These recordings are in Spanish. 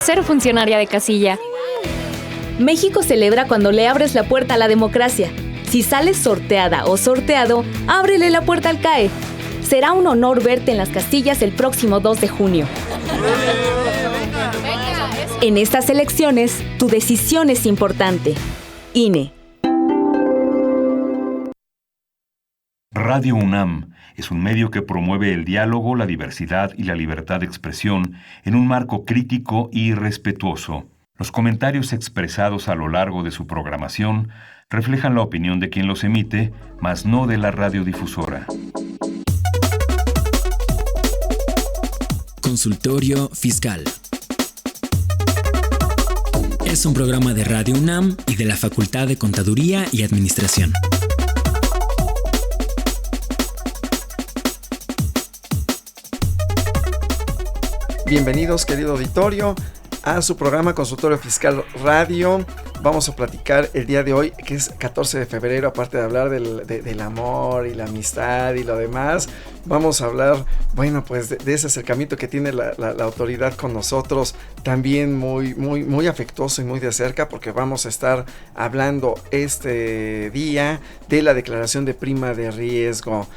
Ser funcionaria de casilla. México celebra cuando le abres la puerta a la democracia. Si sales sorteada o sorteado, ábrele la puerta al CAE. Será un honor verte en las casillas el próximo 2 de junio. En estas elecciones, tu decisión es importante. INE. Radio UNAM es un medio que promueve el diálogo, la diversidad y la libertad de expresión en un marco crítico y respetuoso. Los comentarios expresados a lo largo de su programación reflejan la opinión de quien los emite, mas no de la radiodifusora. Consultorio Fiscal. Es un programa de Radio UNAM y de la Facultad de Contaduría y Administración. Bienvenidos, querido auditorio, a su programa Consultorio Fiscal Radio. Vamos a platicar el día de hoy, que es 14 de febrero, aparte de hablar del amor y la amistad y lo demás. Vamos a hablar, bueno, pues de ese acercamiento que tiene la autoridad con nosotros, también muy afectuoso y muy de cerca, porque vamos a estar hablando este día de la declaración de prima de riesgo.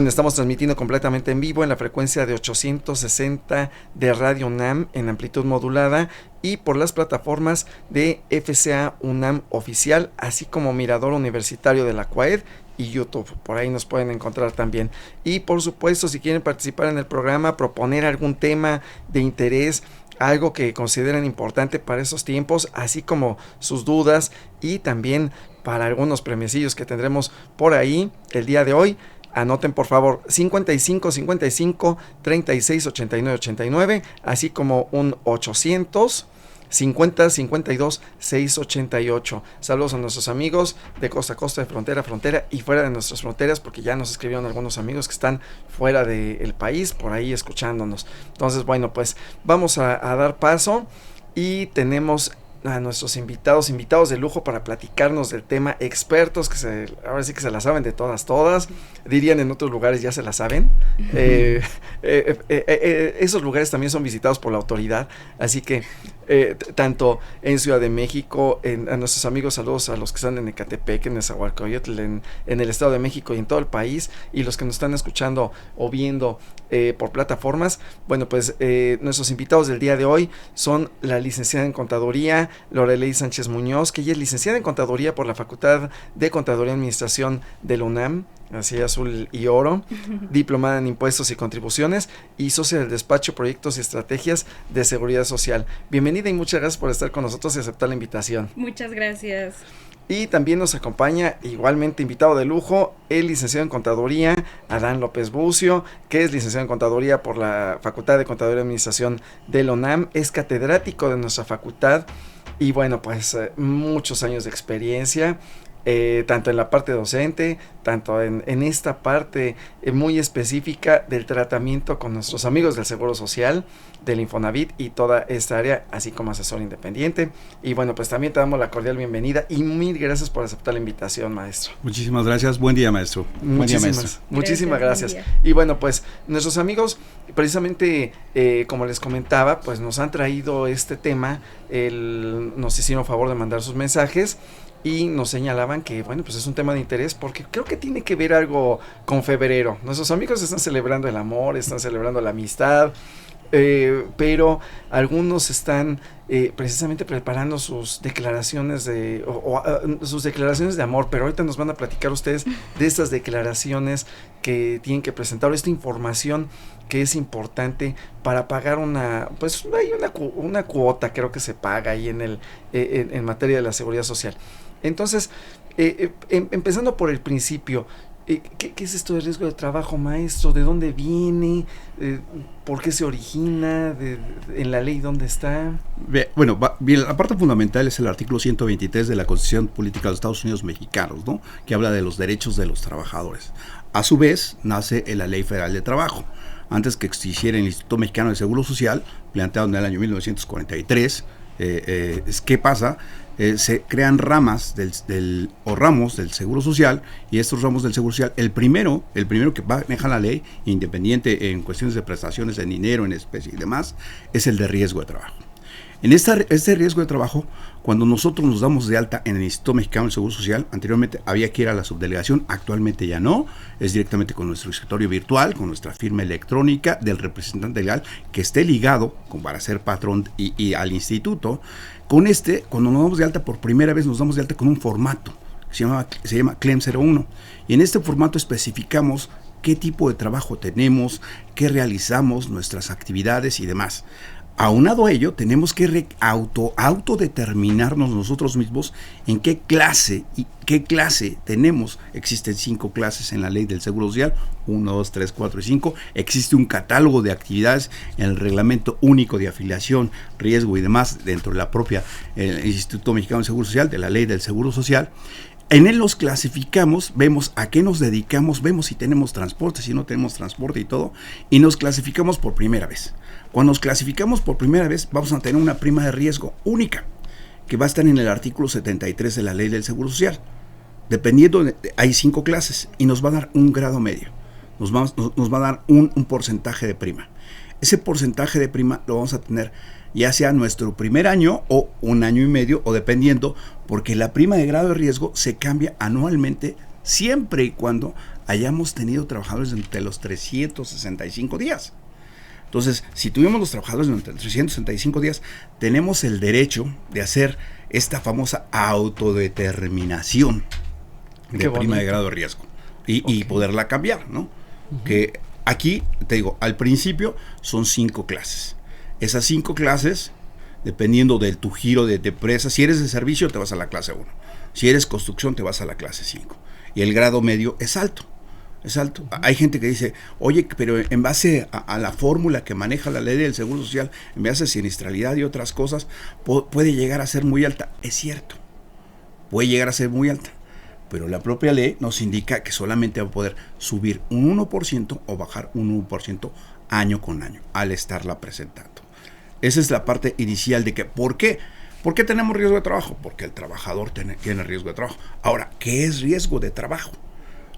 Estamos transmitiendo completamente en vivo en la frecuencia de 860 de Radio UNAM en amplitud modulada y por las plataformas de FCA UNAM Oficial, así como Mirador Universitario de la CUAED y YouTube. Por ahí nos pueden encontrar también. Y por supuesto, si quieren participar en el programa, proponer algún tema de interés, algo que consideren importante para esos tiempos, así como sus dudas y también para algunos premiecillos que tendremos por ahí el día de hoy. Anoten por favor 55 55 36 89 89, así como un 800 50 52 688. Saludos a nuestros amigos de costa a costa, de frontera a frontera y fuera de nuestras fronteras, porque ya nos escribieron algunos amigos que están fuera del país por ahí escuchándonos. Entonces, bueno, pues vamos a dar paso y tenemos a nuestros invitados de lujo para platicarnos del tema, expertos que ahora sí que se la saben de todas, dirían en otros lugares ya se la saben. Esos lugares también son visitados por la autoridad, así que tanto en Ciudad de México, a nuestros amigos, saludos a los que están en Ecatepec, en Nezahualcóyotl, en el Estado de México y en todo el país, y los que nos están escuchando o viendo por plataformas. Bueno, pues nuestros invitados del día de hoy son la licenciada en Contaduría Lorelei Sánchez Muñoz, que ella es licenciada en Contaduría por la Facultad de Contaduría y Administración de la UNAM, así azul y oro, diplomada en Impuestos y Contribuciones y socia del despacho Proyectos y Estrategias de Seguridad Social. Bienvenida y muchas gracias por estar con nosotros y aceptar la invitación. Muchas gracias. Y también nos acompaña, igualmente invitado de lujo, el licenciado en Contaduría, Adán López Bucio, que es licenciado en Contaduría por la Facultad de Contaduría y Administración de la UNAM, es catedrático de nuestra facultad y bueno, pues muchos años de experiencia, tanto en la parte docente, tanto en esta parte muy específica del tratamiento con nuestros amigos del Seguro Social, del Infonavit y toda esta área, así como asesor independiente. Y bueno, pues también te damos la cordial bienvenida y mil gracias por aceptar la invitación, maestro. Muchísimas gracias, buen día, maestro. Muchísimas gracias. Y bueno, pues nuestros amigos, precisamente como les comentaba, pues nos han traído este tema, nos hicieron favor de mandar sus mensajes y nos señalaban que, bueno, pues es un tema de interés porque creo que tiene que ver algo con febrero. Nuestros amigos están celebrando el amor, están celebrando la amistad, pero algunos están precisamente preparando sus declaraciones sus declaraciones de amor, pero ahorita nos van a platicar ustedes de estas declaraciones que tienen que presentar, esta información que es importante para pagar pues hay una cuota, creo que se paga ahí en materia de la seguridad social. Entonces, empezando por el principio, ¿qué es esto del riesgo de trabajo, maestro? ¿De dónde viene? ¿Por qué se origina? ¿En la ley dónde está? Bueno, bien, la parte fundamental es el artículo 123 de la Constitución Política de los Estados Unidos Mexicanos, ¿no? Que habla de los derechos de los trabajadores. A su vez, nace la Ley Federal de Trabajo. Antes que existiera el Instituto Mexicano de Seguro Social, planteado en el año 1943, ¿Qué pasa? Se crean ramas o ramos del Seguro Social, y estos ramos del Seguro Social, el primero que maneja la ley, independiente en cuestiones de prestaciones en dinero, en especie y demás, es el de riesgo de trabajo. En este riesgo de trabajo, cuando nosotros nos damos de alta en el Instituto Mexicano del Seguro Social, anteriormente había que ir a la subdelegación, actualmente ya no, es directamente con nuestro escritorio virtual, con nuestra firma electrónica del representante legal que esté ligado para ser patrón y al instituto. Cuando nos damos de alta por primera vez, nos damos de alta con un formato que se llama CLEM 01, y en este formato especificamos qué tipo de trabajo tenemos, qué realizamos, nuestras actividades y demás. Aunado a ello, tenemos que autodeterminarnos nosotros mismos en qué clase tenemos. Existen 5 clases en la ley del Seguro Social, 1, 2, 3, 4 y 5. Existe un catálogo de actividades en el Reglamento Único de Afiliación, Riesgo y demás, dentro de la propia Instituto Mexicano del Seguro Social, de la ley del Seguro Social. En él los clasificamos, vemos a qué nos dedicamos, vemos si tenemos transporte, si no tenemos transporte y todo, y nos clasificamos por primera vez. Cuando nos clasificamos por primera vez, vamos a tener una prima de riesgo única, que va a estar en el artículo 73 de la Ley del Seguro Social. Hay 5 clases y nos va a dar un grado medio, nos va a dar un porcentaje de prima. Ese porcentaje de prima lo vamos a tener ya sea nuestro primer año o un año y medio, o dependiendo, porque la prima de grado de riesgo se cambia anualmente siempre y cuando hayamos tenido trabajadores durante los 365 días. Entonces, si tuvimos los trabajadores durante 365 días, tenemos el derecho de hacer esta famosa autodeterminación de prima de grado de riesgo y poderla cambiar, ¿no? Uh-huh. Que aquí, te digo, al principio son 5 clases. Esas 5 clases, dependiendo de tu giro de empresa, si eres de servicio te vas a la clase 1, si eres construcción te vas a la clase 5, y el grado medio es alto. Hay gente que dice, oye, pero en base a la fórmula que maneja la ley del Seguro Social, en base a siniestralidad y otras cosas, puede llegar a ser muy alta. Es cierto, puede llegar a ser muy alta, pero la propia ley nos indica que solamente va a poder subir un 1% o bajar un 1% año con año al estarla presentando. Esa es la parte inicial de que, ¿por qué? ¿Por qué tenemos riesgo de trabajo? Porque el trabajador tiene riesgo de trabajo. Ahora, ¿qué es riesgo de trabajo?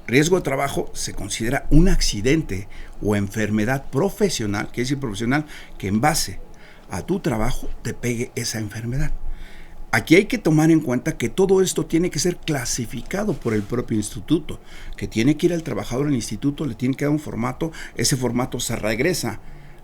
Riesgo de trabajo se considera un accidente o enfermedad profesional, que es profesional, que en base a tu trabajo te pegue esa enfermedad. Aquí hay que tomar en cuenta que todo esto tiene que ser clasificado por el propio instituto, que tiene que ir al trabajador al instituto, le tiene que dar un formato, ese formato se regresa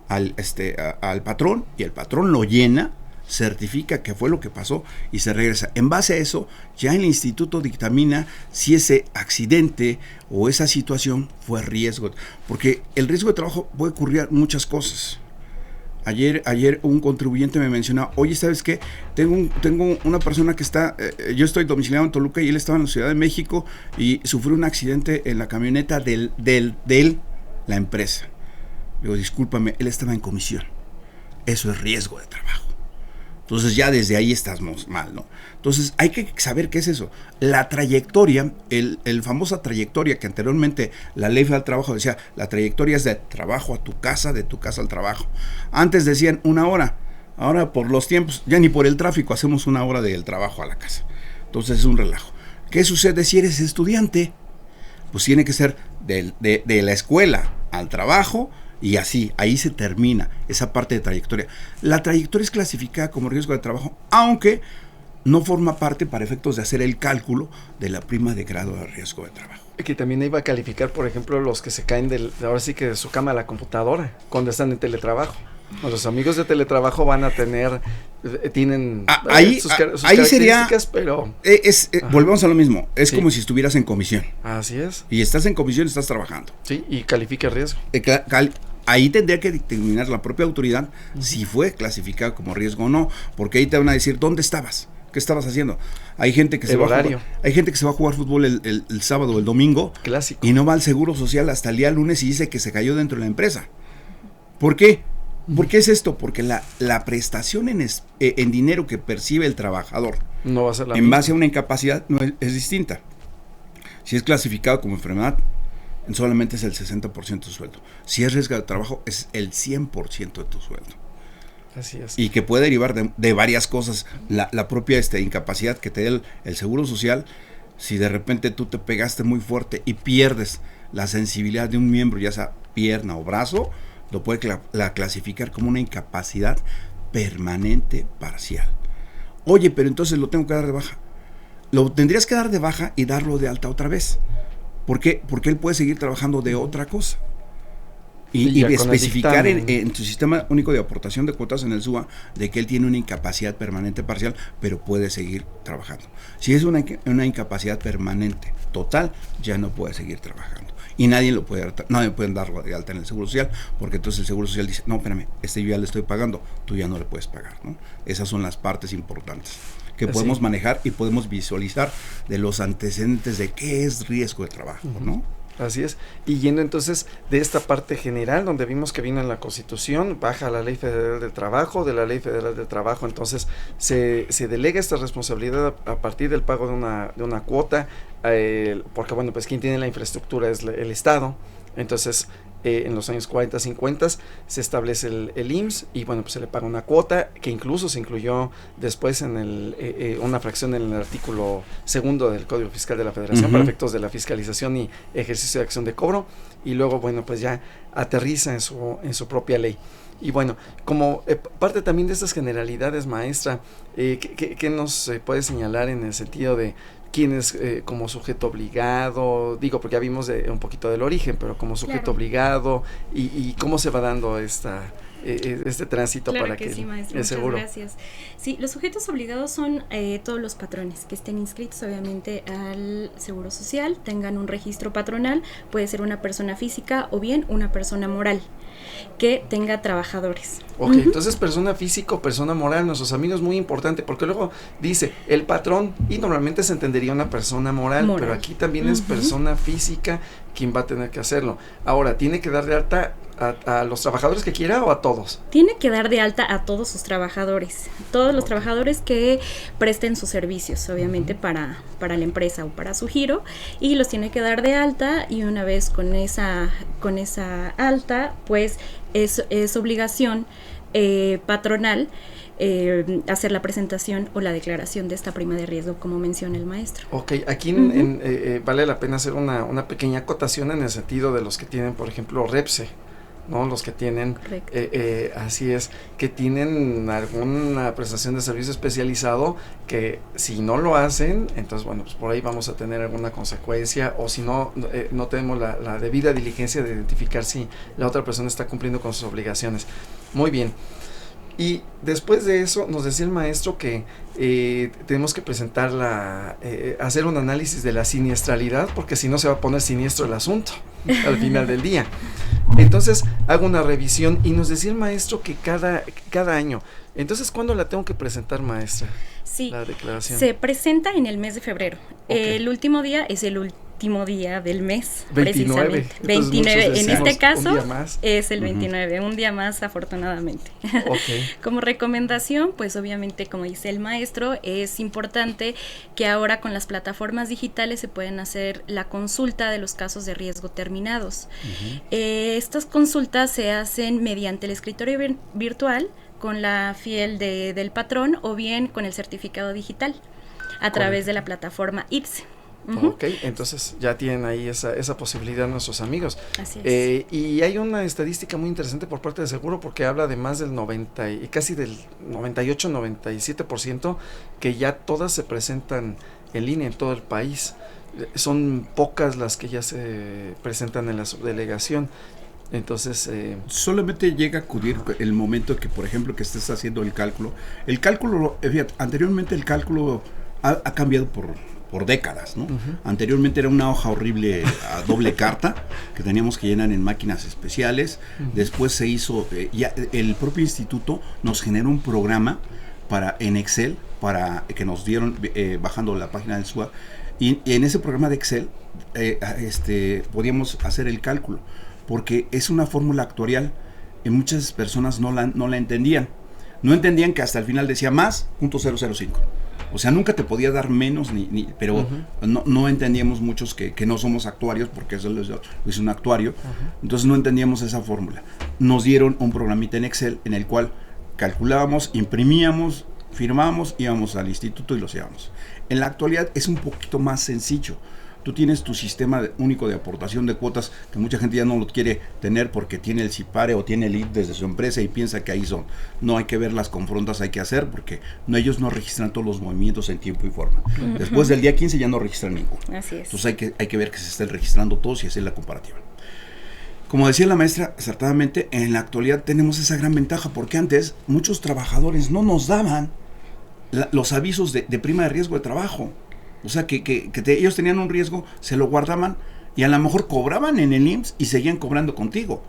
al patrón, y el patrón lo llena, certifica que fue lo que pasó y se regresa. En base a eso, ya el instituto dictamina si ese accidente o esa situación fue riesgo, porque el riesgo de trabajo puede ocurrir muchas cosas. Ayer un contribuyente me mencionaba, oye, ¿sabes qué? Tengo una persona que está, yo estoy domiciliado en Toluca y él estaba en la Ciudad de México y sufrió un accidente en la camioneta de la empresa. Digo, discúlpame, él estaba en comisión. Eso es riesgo de trabajo. Entonces ya desde ahí estamos mal, ¿no? Entonces hay que saber qué es eso. La trayectoria, el famosa trayectoria que anteriormente la Ley Federal del Trabajo decía, la trayectoria es de trabajo a tu casa, de tu casa al trabajo. Antes decían 1 hora, ahora por los tiempos, ya ni por el tráfico hacemos 1 hora del trabajo a la casa. Entonces es un relajo. ¿Qué sucede si eres estudiante? Pues tiene que ser de la escuela al trabajo. Y así, ahí se termina esa parte de trayectoria. La trayectoria es clasificada como riesgo de trabajo, aunque no forma parte para efectos de hacer el cálculo de la prima de grado de riesgo de trabajo. Que también iba a calificar, por ejemplo, los que se caen ahora sí que de su cama a la computadora, cuando están en teletrabajo. Los amigos de teletrabajo van a tienen sus características, sería, pero... volvemos a lo mismo, es como si estuvieras en comisión. Así es. Y estás en comisión, estás trabajando. Sí, y califica riesgo. Ahí tendría que determinar la propia autoridad si fue clasificado como riesgo o no, porque ahí te van a decir, ¿dónde estabas? ¿Qué estabas haciendo? Hay gente que se va a jugar fútbol el sábado o el domingo. Clásico. Y no va al Seguro Social hasta el día lunes y dice que se cayó dentro de la empresa. ¿Por qué? ¿Por qué es esto? Porque la prestación en dinero que percibe el trabajador no va a ser la en misma. Base a una incapacidad es distinta. Si es clasificado como enfermedad, solamente es el 60% de tu sueldo. Si es riesgo de trabajo, es el 100% de tu sueldo. Así es. Y que puede derivar de varias cosas. La propia incapacidad que te da el Seguro Social, si de repente tú te pegaste muy fuerte y pierdes la sensibilidad de un miembro, ya sea pierna o brazo, lo puede clasificar como una incapacidad permanente parcial. Oye, pero entonces lo tengo que dar de baja. Lo tendrías que dar de baja y darlo de alta otra vez. ¿Por qué? Porque él puede seguir trabajando de otra cosa. Y especificar en su sistema único de aportación de cuotas en el SUA de que él tiene una incapacidad permanente parcial, pero puede seguir trabajando. Si es una incapacidad permanente total, ya no puede seguir trabajando. Y nadie pueden dar de alta en el Seguro Social, porque entonces el Seguro Social dice, no, espérame, yo ya le estoy pagando, tú ya no le puedes pagar, ¿no? Esas son las partes importantes que podemos manejar y podemos visualizar de los antecedentes de qué es riesgo de trabajo, ¿no? Así es, y yendo entonces de esta parte general donde vimos que vino en la Constitución, baja la Ley Federal del Trabajo, de la Ley Federal del Trabajo entonces se delega esta responsabilidad a partir del pago de una cuota, porque bueno, pues quien tiene la infraestructura es el Estado, entonces en los años 40, 50 se establece el IMSS y bueno, pues se le paga una cuota que incluso se incluyó después en una fracción en el artículo 2 del Código Fiscal de la Federación para efectos de la fiscalización y ejercicio de acción de cobro, y luego bueno, pues ya aterriza en su propia ley. Y bueno, como parte también de estas generalidades, maestra, ¿qué nos puede señalar en el sentido de quién es como sujeto obligado? Digo, porque ya vimos un poquito del origen, pero como sujeto obligado y cómo se va dando este tránsito para que sí, maestro, el seguro. Gracias. Sí, los sujetos obligados son todos los patrones que estén inscritos obviamente al Seguro Social, tengan un registro patronal, puede ser una persona física o bien una persona moral que tenga trabajadores. Ok, entonces persona física o persona moral, nuestros amigos, muy importante, porque luego dice el patrón y normalmente se entendería una persona moral. Pero aquí también es persona física quien va a tener que hacerlo. Ahora, ¿tiene que dar de alta a los trabajadores que quiera o a todos? Tiene que dar de alta a todos sus trabajadores, todos los trabajadores que presten sus servicios, obviamente para la empresa o para su giro, y los tiene que dar de alta, y una vez con esa alta, pues es obligación patronal hacer la presentación o la declaración de esta prima de riesgo, como menciona el maestro. Ok, aquí vale la pena hacer una pequeña acotación en el sentido de los que tienen, por ejemplo, REPSE, ¿no? Los que tienen, así es, que tienen alguna prestación de servicio especializado, que si no lo hacen, entonces bueno, pues por ahí vamos a tener alguna consecuencia, o si no tenemos la debida diligencia de identificar si la otra persona está cumpliendo con sus obligaciones. Muy bien. Y después de eso nos decía el maestro que tenemos que presentar hacer un análisis de la siniestralidad, porque si no se va a poner siniestro el asunto al final del día. Entonces hago una revisión y nos decía el maestro que cada año. Entonces, ¿cuándo la tengo que presentar, maestra? Sí, la declaración se presenta en el mes de febrero. El último día es el último día del mes, 29. Precisamente. 29, en este caso un día más. Es el 29, un día más afortunadamente. Como recomendación, pues obviamente, como dice el maestro, es importante que ahora con las plataformas digitales se pueden hacer la consulta de los casos de riesgo terminados. Estas consultas se hacen mediante el escritorio virtual, con la fiel del patrón, o bien con el certificado digital a través de la plataforma IPSE. Ok, entonces ya tienen ahí esa posibilidad nuestros amigos. Así es. Y hay una estadística muy interesante por parte del seguro, porque habla de más del 90 y casi del 98-97% que ya todas se presentan en línea en todo el país. Son pocas las que ya se presentan en la subdelegación. Entonces solamente llega a acudir el momento que, por ejemplo, que estés haciendo el cálculo, fíjate, anteriormente el cálculo ha cambiado por décadas, ¿no? Anteriormente era una hoja horrible a doble carta que teníamos que llenar en máquinas especiales. Después se hizo, ya el propio instituto nos generó un programa en Excel para que nos dieron bajando la página del SUA, y en ese programa de Excel podíamos hacer el cálculo, porque es una fórmula actuarial y muchas personas no la entendían. No entendían que hasta el final decía más .005. O sea, nunca te podía dar menos, pero no entendíamos muchos que no somos actuarios, porque eso lo es un actuario. Entonces no entendíamos esa fórmula. Nos dieron un programita en Excel en el cual calculábamos, imprimíamos, firmábamos, íbamos al instituto y los llevábamos. En la actualidad es un poquito más sencillo. Tú tienes tu sistema único de aportación de cuotas, que mucha gente ya no lo quiere tener porque tiene el CIPARE o tiene el IPS desde su empresa y piensa que ahí son. No hay que ver las confrontas, hay que hacer, porque ellos no registran todos los movimientos en tiempo y forma. Después del día 15 ya no registran ninguno. Así es. Entonces hay que ver que se estén registrando todos y hacer la comparativa. Como decía la maestra, acertadamente, en la actualidad tenemos esa gran ventaja, porque antes muchos trabajadores no nos daban los avisos de prima de riesgo de trabajo. O sea, ellos tenían un riesgo, se lo guardaban y a lo mejor cobraban en el IMSS y seguían cobrando contigo,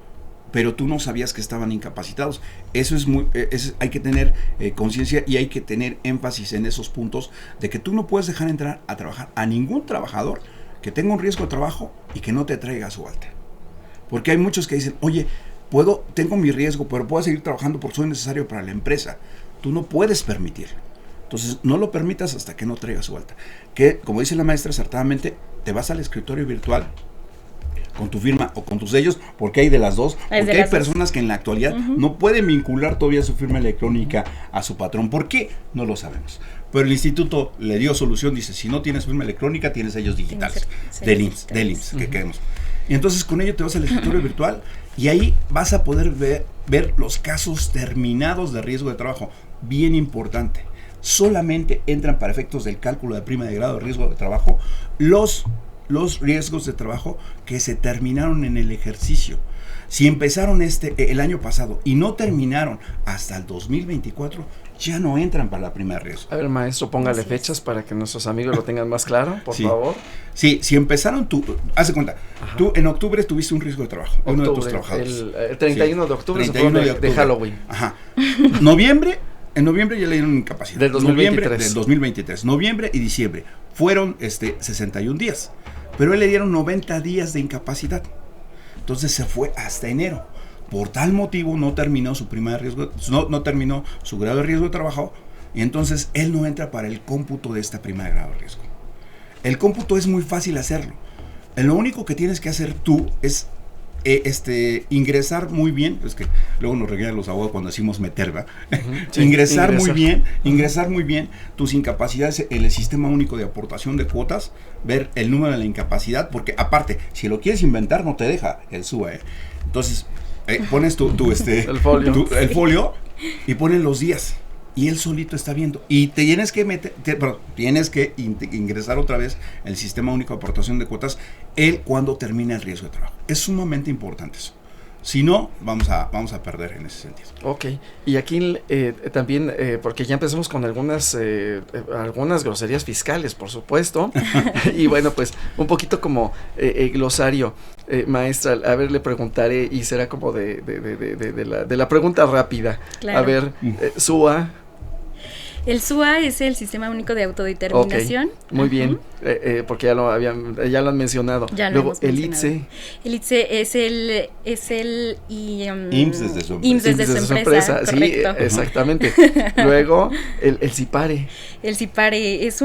pero tú no sabías que estaban incapacitados. Eso hay que tener conciencia y hay que tener énfasis en esos puntos de que tú no puedes dejar entrar a trabajar a ningún trabajador que tenga un riesgo de trabajo y que no te traiga su alta. Porque hay muchos que dicen, oye, tengo mi riesgo, pero puedo seguir trabajando porque soy necesario para la empresa. Tú no puedes permitirlo. Entonces, no lo permitas hasta que no traiga su alta. Que, como dice la maestra acertadamente, te vas al escritorio virtual con tu firma o con tus sellos, porque hay de las dos. Porque hay personas que en la actualidad no pueden vincular todavía su firma electrónica a su patrón. ¿Por qué? No lo sabemos. Pero el instituto le dio solución, dice, si no tienes firma electrónica, tienes sellos digitales del IMSS que queremos. Y entonces con ello te vas al escritorio virtual y ahí vas a poder ver los casos terminados de riesgo de trabajo. Bien importante. Solamente entran para efectos del cálculo de prima de grado de riesgo de trabajo los riesgos de trabajo que se terminaron en el ejercicio. Si empezaron el año pasado y no terminaron hasta el 2024, ya no entran para la prima de riesgo. A ver, maestro, póngale fechas para que nuestros amigos lo tengan más claro, por favor. Sí, si empezaron haz de cuenta, tú en octubre tuviste un riesgo de trabajo, uno de tus trabajadores. El 31 de octubre 31 se fue de Halloween. Ajá. En noviembre ya le dieron incapacidad. Del 2023. Noviembre y diciembre. Fueron 61 días. Pero él le dieron 90 días de incapacidad. Entonces se fue hasta enero. Por tal motivo no terminó su prima de riesgo, no terminó su grado de riesgo de trabajo. Y entonces él no entra para el cómputo de esta prima de grado de riesgo. El cómputo es muy fácil hacerlo. Lo único que tienes que hacer tú es ingresar muy bien, es que luego nos regañan los abogados cuando decimos meter, ¿verdad? Sí, ingresar muy bien tus incapacidades en el sistema único de aportación de cuotas, ver el número de la incapacidad, porque aparte, si lo quieres inventar no te deja el SUA, Entonces, pones el folio y pones los días. Y él solito está viendo. Y tienes que ingresar otra vez el sistema único de aportación de cuotas cuando termine el riesgo de trabajo. Es sumamente importante eso. Si no, vamos a perder en ese sentido. Ok. Y aquí también, porque ya empezamos con algunas groserías fiscales, por supuesto. Y bueno, pues un poquito como glosario. Maestra, a ver, le preguntaré y será como de la pregunta rápida. Claro. A ver, SUA. El SUA es el Sistema Único de Autodeterminación. Okay, muy bien, porque ya lo han mencionado. Luego el ITSE. El ITSE es el IMSS desde su empresa. Sí, exactamente. Luego el CIPARE. El CIPARE es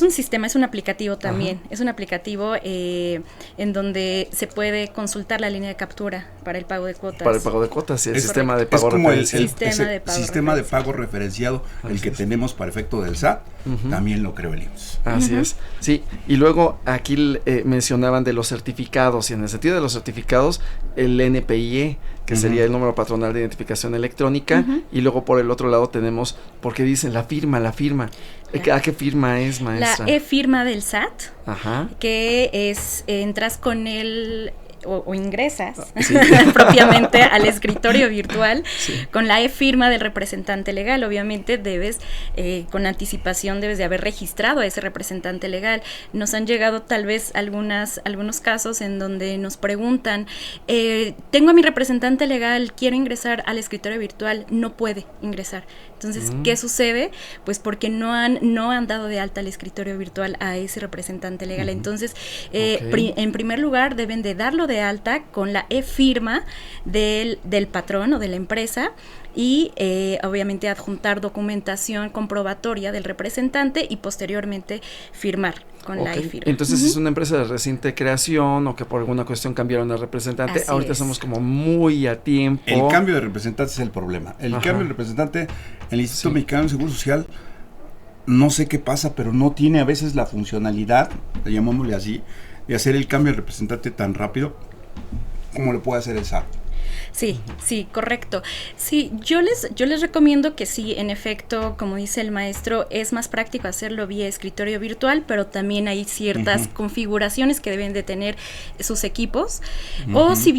un sistema, es un aplicativo también. Ajá. Es un aplicativo en donde se puede consultar la línea de captura para el pago de cuotas. Para el pago de cuotas, el sistema de pago referenciado. El sistema de pago referenciado, el que tenemos para efecto del SAT, también lo creó el IMSS. Así es, sí. Y luego aquí mencionaban de los certificados, y en el sentido de los certificados, el NPIE, que sería el número patronal de identificación electrónica, y luego por el otro lado tenemos, porque dicen la firma. ¿A qué firma es, maestra? La e-firma del SAT, que es, entras con el o ingresas propiamente al escritorio virtual con la e-firma del representante legal. Obviamente debes, con anticipación debes de haber registrado a ese representante legal. Nos han llegado tal vez algunos casos en donde nos preguntan, tengo a mi representante legal, quiero ingresar al escritorio virtual, no puede ingresar. Entonces, ¿qué sucede? Pues porque no han dado de alta al escritorio virtual a ese representante legal. Entonces, en primer lugar, deben de darlo de de alta con la e-firma del patrón o de la empresa, y obviamente adjuntar documentación comprobatoria del representante y posteriormente firmar con la e-firma. Entonces, es una empresa de reciente creación o que por alguna cuestión cambiaron de representante. Así ahorita es. Estamos como muy a tiempo. El cambio de representante es el problema. El cambio de representante, el Instituto Mexicano del Seguro Social, no sé qué pasa, pero no tiene a veces la funcionalidad, llamámosle así, de hacer el cambio de representante tan rápido como lo puede hacer el SAT. Sí, sí, correcto. Sí, yo les recomiendo que sí, en efecto, como dice el maestro, es más práctico hacerlo vía escritorio virtual, pero también hay ciertas configuraciones que deben de tener sus equipos. O si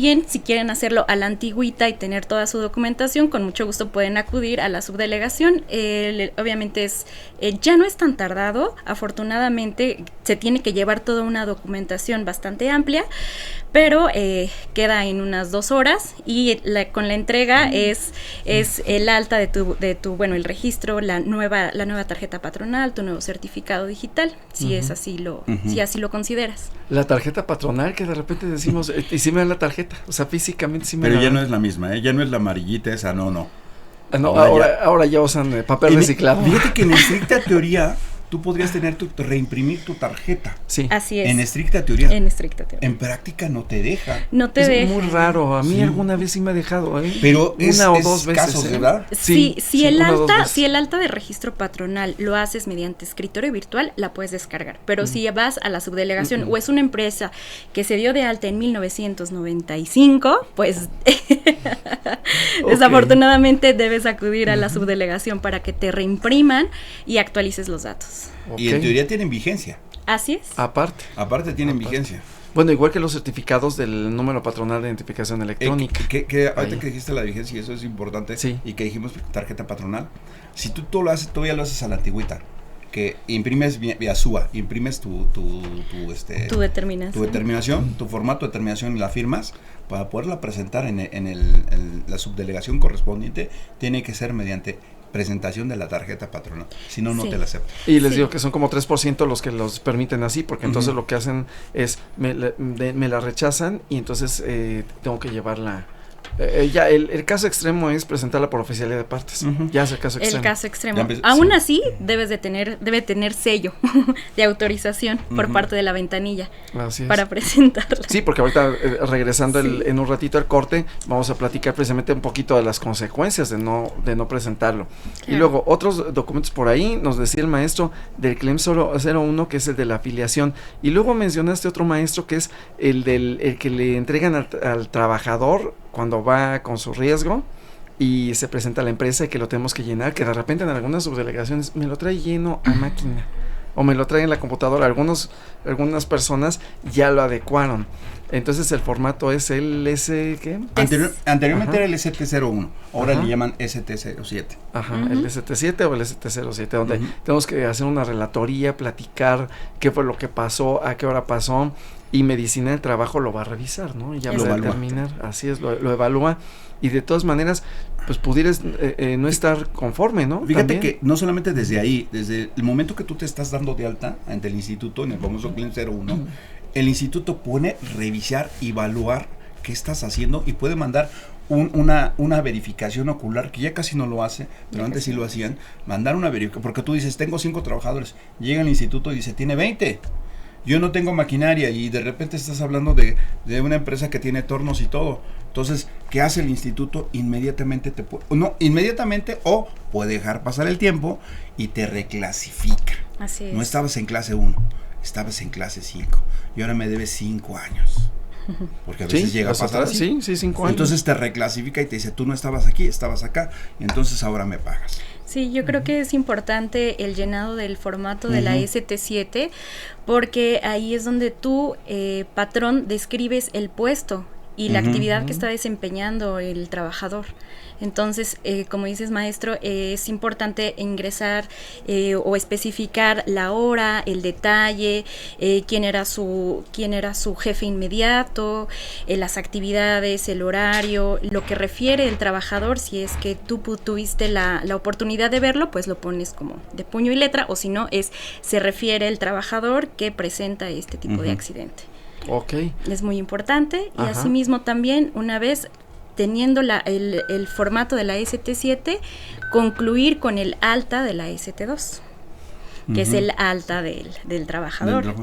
quieren hacerlo a la antigüita y tener toda su documentación, con mucho gusto pueden acudir a la subdelegación. Obviamente ya no es tan tardado, afortunadamente se tiene que llevar toda una documentación bastante amplia, pero queda en unas 2 horas, y con la entrega es el alta de tu el registro, la nueva tarjeta patronal, tu nuevo certificado digital, si es así si así lo consideras. La tarjeta patronal, que de repente decimos, y sí me dan la tarjeta, o sea, físicamente sí me Pero la ya dan. no es la misma, ya no es la amarillita esa, no. Ahora ya usan papel reciclado. Fíjate que en estricta teoría tú podrías reimprimir tu tarjeta. Sí. Así es. En estricta teoría. En estricta teoría. En práctica no te deja. No te Es deja. muy raro. A mí Sí. alguna vez sí me ha dejado, Pero una o es dos veces. casos, ¿verdad? Si una o dos veces. el alta de registro patronal lo haces mediante escritorio virtual, la puedes descargar. Pero si vas a la subdelegación o es una empresa que se dio de alta en 1995, pues desafortunadamente debes acudir a la subdelegación para que te reimpriman y actualices los datos. Y en teoría tienen vigencia. Así es. Aparte tienen vigencia. Bueno, igual que los certificados del número patronal de identificación electrónica. Ahorita que dijiste la vigencia, y eso es importante, y que dijimos tarjeta patronal, si tú todavía lo haces a la antigüita, que imprimes vía SUA, imprimes tu determinación, tu formato de determinación y la firmas, para poderla presentar en la subdelegación correspondiente, tiene que ser mediante presentación de la tarjeta patronal, si no, no te la aceptan. Y les digo que son como 3% los que los permiten así, porque entonces lo que hacen es, me la rechazan y entonces tengo que llevarla. Ya el caso extremo es presentarla por oficialía de partes. Ya es el caso extremo. El caso extremo. Aún así, debe tener sello de autorización por parte de la ventanilla para presentarla. Sí, porque ahorita regresando en un ratito al corte, vamos a platicar precisamente un poquito de las consecuencias de no presentarlo. Claro. Y luego otros documentos por ahí, nos decía el maestro del CLEM 01, que es el de la afiliación. Y luego mencionaste otro maestro que es el que le entregan al trabajador cuando va con su riesgo y se presenta a la empresa y que lo tenemos que llenar, que de repente en algunas subdelegaciones me lo trae lleno a máquina o me lo trae en la computadora. Algunas personas ya lo adecuaron. Entonces el formato es el ¿qué? Anteriormente era el ST01, ahora le llaman ST07. El ST7 o el ST07, donde tenemos que hacer una relatoría, platicar qué fue lo que pasó, a qué hora pasó, y medicina del trabajo lo va a revisar, ¿no? Y ya va a determinar, así es, lo evalúa, y de todas maneras, pues pudieras no estar conforme, ¿no? Fíjate que no solamente desde ahí, desde el momento que tú te estás dando de alta ante el instituto, en el famoso CLEM 01, el instituto puede revisar, evaluar qué estás haciendo y puede mandar una verificación ocular, que ya casi no lo hace, pero antes sí lo hacían, mandar una verificación, porque tú dices, tengo 5 trabajadores, llega el instituto y dice, tiene 20, yo no tengo maquinaria, y de repente estás hablando de una empresa que tiene tornos y todo. Entonces, ¿qué hace el instituto? Inmediatamente o puede dejar pasar el tiempo y te reclasifica. Así es. No estabas en clase 1, estabas en clase 5 y ahora me debes 5 años. Porque a veces llega a pasar así. Sí, 5 años. Entonces te reclasifica y te dice, tú no estabas aquí, estabas acá, y entonces ahora me pagas. Sí, yo creo que es importante el llenado del formato de la ST7, porque ahí es donde tú, patrón, describes el puesto y la actividad que está desempeñando el trabajador. Entonces, como dices, maestro, es importante ingresar o especificar la hora, el detalle, quién era su jefe inmediato, las actividades, el horario, lo que refiere el trabajador. Si es que tú tuviste la oportunidad de verlo, pues lo pones como de puño y letra, o si no, se refiere el trabajador que presenta este tipo de accidente. Ok. Es muy importante. Y Ajá. asimismo también, una vez teniendo el formato de la ST7, concluir con el alta de la ST2, que es el alta del trabajador.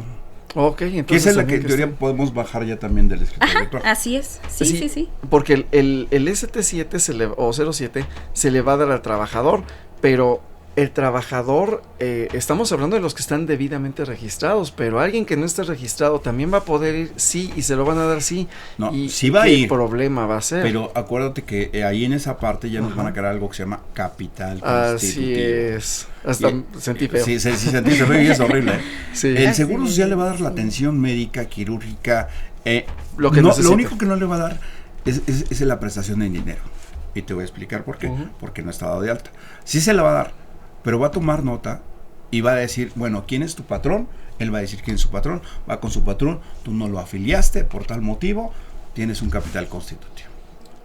Ok, Que entonces esa es la que en también teoría podemos bajar ya también del escritorio virtual. Así es, sí. Porque el ST7 o 07 se le va a dar al trabajador, pero el trabajador, estamos hablando de los que están debidamente registrados, pero alguien que no esté registrado también va a poder ir, sí, y se lo van a dar, sí. No, y sí va a ir. ¿Qué problema va a ser? Pero acuérdate que ahí en esa parte ya nos van a crear algo que se llama capital constitutivo. Así es. Hasta sentí feo. Sí, sentí feo y es horrible. Sí. El Seguro Social le va a dar la atención médica, quirúrgica. Lo único que no le va a dar es la prestación en dinero. Y te voy a explicar por qué. Porque no está dado de alta. Sí se la va a dar, pero va a tomar nota y va a decir, bueno, ¿quién es tu patrón? Él va a decir quién es su patrón, va con su patrón, tú no lo afiliaste por tal motivo, tienes un capital constitutivo.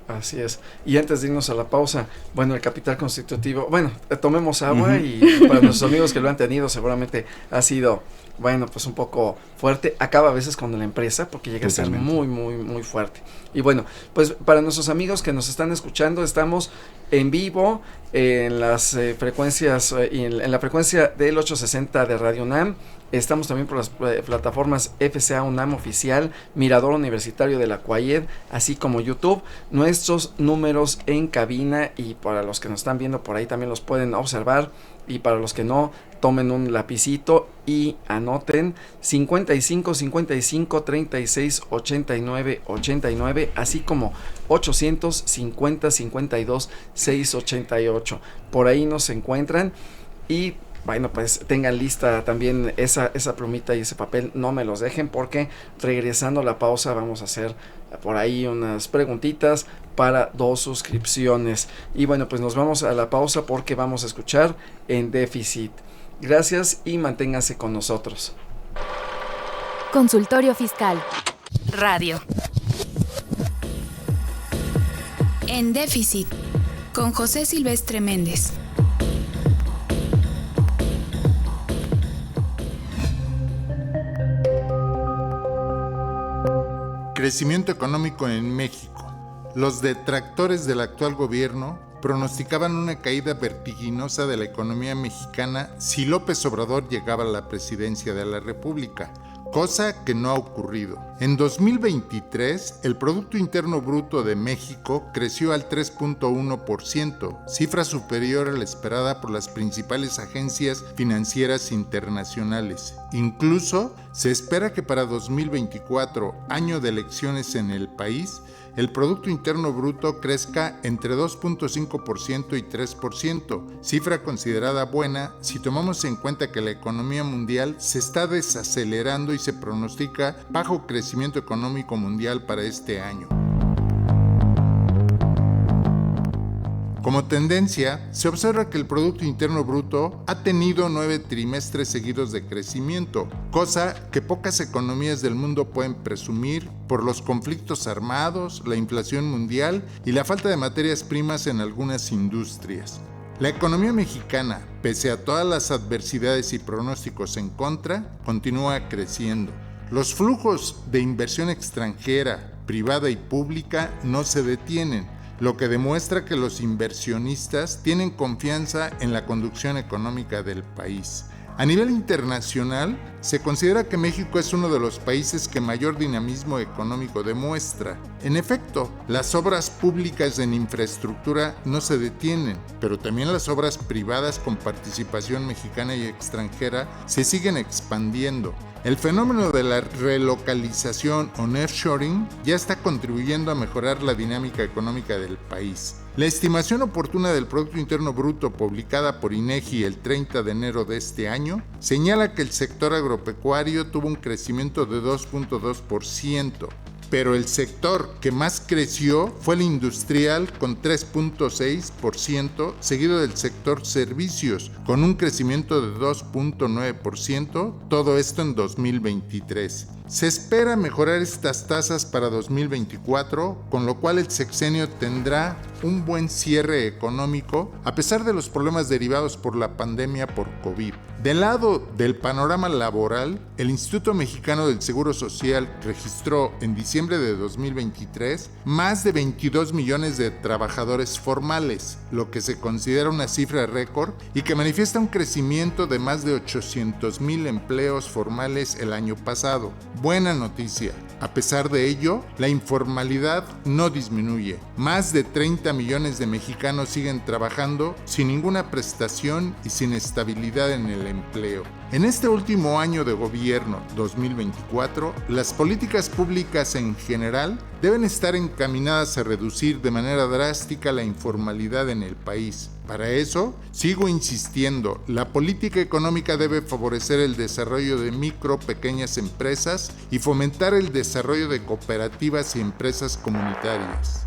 Así es. Y antes de irnos a la pausa, bueno, el capital constitutivo, bueno, tomemos agua y para nuestros amigos que lo han tenido seguramente ha sido, bueno, pues un poco fuerte. Acaba a veces con la empresa porque llega Totalmente. A ser muy, muy, muy fuerte. Y bueno, pues para nuestros amigos que nos están escuchando, estamos en vivo en las frecuencias, en la frecuencia del 860 de Radio UNAM. Estamos también por las plataformas FCA UNAM Oficial, Mirador Universitario de la CUAIED, así como YouTube. Nuestros números en cabina, y para los que nos están viendo por ahí también los pueden observar, y para los que no, tomen un lapicito y anoten 55 55 36 89 89, así como 850 52 688. Por ahí nos encuentran. Y bueno, pues tengan lista también esa plumita y ese papel, no me los dejen, porque regresando a la pausa vamos a hacer por ahí unas preguntitas para 2 suscripciones. Y bueno, pues nos vamos a la pausa porque vamos a escuchar En Déficit. Gracias y manténganse con nosotros. Consultorio Fiscal Radio. En Déficit, con José Silvestre Méndez. Crecimiento económico en México. Los detractores del actual gobierno pronosticaban una caída vertiginosa de la economía mexicana si López Obrador llegaba a la presidencia de la República, cosa que no ha ocurrido. En 2023, el Producto Interno Bruto de México creció al 3.1%, cifra superior a la esperada por las principales agencias financieras internacionales. Incluso, se espera que para 2024, año de elecciones en el país, el Producto Interno Bruto crezca entre 2.5% y 3%, cifra considerada buena si tomamos en cuenta que la economía mundial se está desacelerando y se pronostica bajo crecimiento económico mundial para este año. Como tendencia, se observa que el Producto Interno Bruto ha tenido 9 trimestres seguidos de crecimiento, cosa que pocas economías del mundo pueden presumir por los conflictos armados, la inflación mundial y la falta de materias primas en algunas industrias. La economía mexicana, pese a todas las adversidades y pronósticos en contra, continúa creciendo. Los flujos de inversión extranjera, privada y pública no se detienen, lo que demuestra que los inversionistas tienen confianza en la conducción económica del país. A nivel internacional, se considera que México es uno de los países que mayor dinamismo económico demuestra. En efecto, las obras públicas en infraestructura no se detienen, pero también las obras privadas con participación mexicana y extranjera se siguen expandiendo. El fenómeno de la relocalización o nearshoring ya está contribuyendo a mejorar la dinámica económica del país. La estimación oportuna del Producto Interno Bruto publicada por INEGI el 30 de enero de este año señala que el sector agropecuario tuvo un crecimiento de 2.2%, pero el sector que más creció fue el industrial con 3.6%, seguido del sector servicios con un crecimiento de 2.9%, todo esto en 2023. Se espera mejorar estas tasas para 2024, con lo cual el sexenio tendrá un buen cierre económico, a pesar de los problemas derivados por la pandemia por COVID. Del lado del panorama laboral, el Instituto Mexicano del Seguro Social registró en diciembre de 2023 más de 22 millones de trabajadores formales, lo que se considera una cifra récord y que manifiesta un crecimiento de más de 800,000 empleos formales el año pasado. Buena noticia. A pesar de ello, la informalidad no disminuye. Más de 30 millones de mexicanos siguen trabajando sin ninguna prestación y sin estabilidad en el empleo. En este último año de gobierno, 2024, las políticas públicas en general deben estar encaminadas a reducir de manera drástica la informalidad en el país. Para eso, sigo insistiendo, la política económica debe favorecer el desarrollo de micro, pequeñas empresas y fomentar el desarrollo de cooperativas y empresas comunitarias.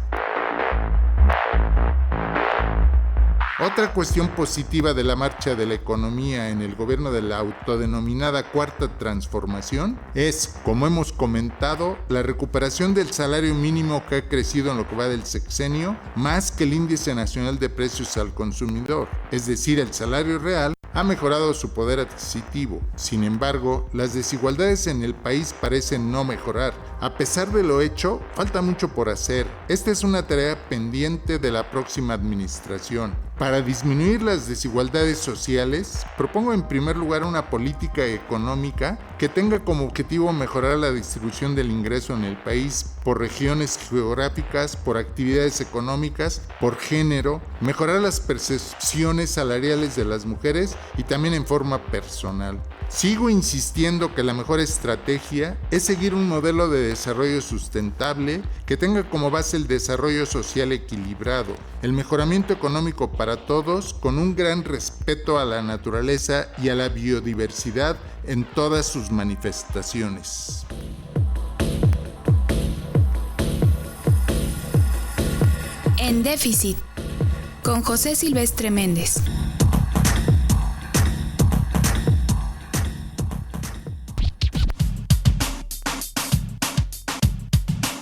Otra cuestión positiva de la marcha de la economía en el gobierno de la autodenominada Cuarta Transformación es, como hemos comentado, la recuperación del salario mínimo que ha crecido en lo que va del sexenio más que el índice nacional de precios al consumidor, es decir, el salario real ha mejorado su poder adquisitivo. Sin embargo, las desigualdades en el país parecen no mejorar. A pesar de lo hecho, falta mucho por hacer. Esta es una tarea pendiente de la próxima administración. Para disminuir las desigualdades sociales, propongo en primer lugar una política económica que tenga como objetivo mejorar la distribución del ingreso en el país por regiones geográficas, por actividades económicas, por género, mejorar las percepciones salariales de las mujeres y también en forma personal. Sigo insistiendo que la mejor estrategia es seguir un modelo de desarrollo sustentable que tenga como base el desarrollo social equilibrado, el mejoramiento económico para todos con un gran respeto a la naturaleza y a la biodiversidad en todas sus manifestaciones. En Déficit, con José Silvestre Méndez.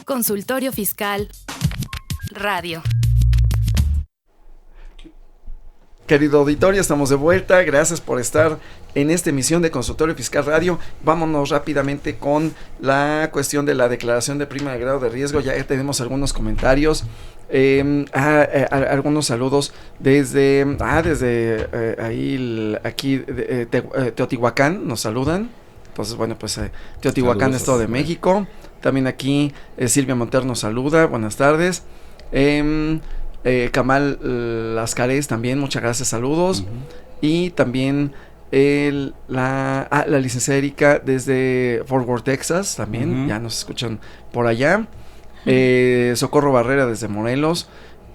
Consultorio Fiscal Radio. Querido auditorio, estamos de vuelta. Gracias por estar en esta emisión de Consultorio Fiscal Radio. Vámonos rápidamente con la cuestión de la declaración de prima de grado de riesgo. Ya tenemos algunos comentarios. Algunos saludos desde Teotihuacán nos saludan. Entonces, bueno, pues Teotihuacán, Estado de México. También aquí Silvia Monter nos saluda. Buenas tardes. Kamal Lascares también, muchas gracias, saludos. Y también la licenciada Erika desde Fort Worth, Texas, también, ya nos escuchan por allá. Socorro Barrera desde Morelos.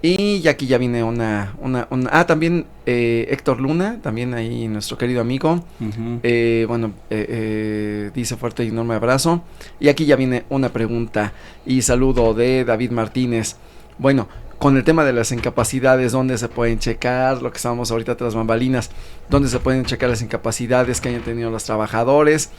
Y aquí ya viene también Héctor Luna, también ahí nuestro querido amigo. Dice fuerte y enorme abrazo. Y aquí ya viene una pregunta y saludo de David Martínez. Bueno, con el tema de las incapacidades, ¿dónde se pueden checar? Lo que estábamos ahorita tras bambalinas, ¿dónde se pueden checar las incapacidades que hayan tenido los trabajadores?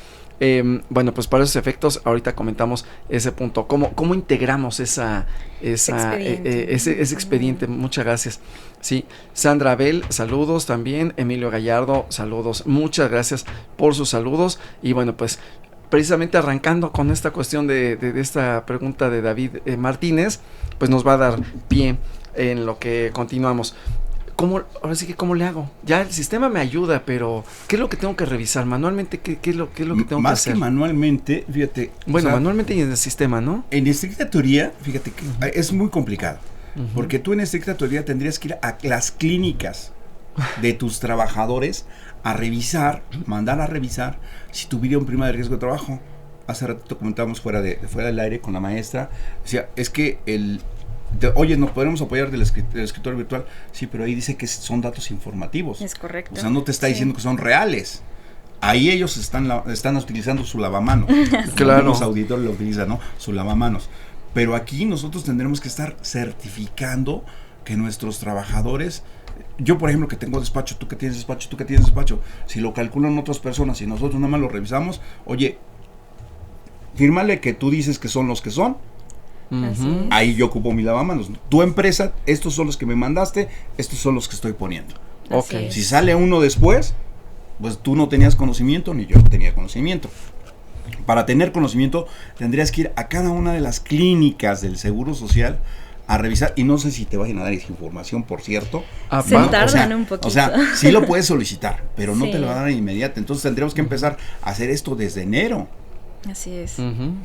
Bueno, pues para esos efectos, ahorita comentamos ese punto. ¿Cómo integramos ese expediente? Muchas gracias. Sí, Sandra Abel, saludos también. Emilio Gallardo, saludos. Muchas gracias por sus saludos. Y bueno, pues precisamente arrancando con esta cuestión de esta pregunta de David Martínez, pues nos va a dar pie en lo que continuamos. Ahora sí que ¿cómo le hago? Ya el sistema me ayuda, pero ¿qué es lo que tengo que revisar? Manualmente, ¿qué es lo que tengo que hacer? Más que manualmente, fíjate. Bueno, manualmente y en el sistema, ¿no? En estricta teoría, fíjate que es muy complicado. Porque tú en estricta teoría tendrías que ir a las clínicas de tus trabajadores a revisar, mandar a revisar si tuvieron prima de riesgo de trabajo. Hace rato comentábamos fuera del aire con la maestra. Decía, es que oye, ¿nos podemos apoyar del escritorio virtual? Sí, pero ahí dice que son datos informativos. Es correcto. O sea, no te está diciendo que son reales. Ahí ellos están utilizando su lavamanos. Claro. Los auditores lo utilizan, ¿no? Su lavamanos. Pero aquí nosotros tendremos que estar certificando que nuestros trabajadores, yo por ejemplo que tengo despacho, tú que tienes despacho, si lo calculan otras personas y nosotros nada más lo revisamos, oye, fírmale que tú dices que son los que son. Uh-huh. Ahí yo ocupo mi lavamanos. Tu empresa, estos son los que me mandaste, estos son los que estoy poniendo. Okay. Si sale uno después, pues tú no tenías conocimiento ni yo tenía conocimiento. Para tener conocimiento tendrías que ir a cada una de las clínicas del Seguro Social a revisar, y no sé si te vayan a dar esa información, por cierto. Se tardan un poquito. O sea, sí lo puedes solicitar, pero no te lo van a dar inmediato. Entonces tendríamos que empezar a hacer esto desde enero. Así es.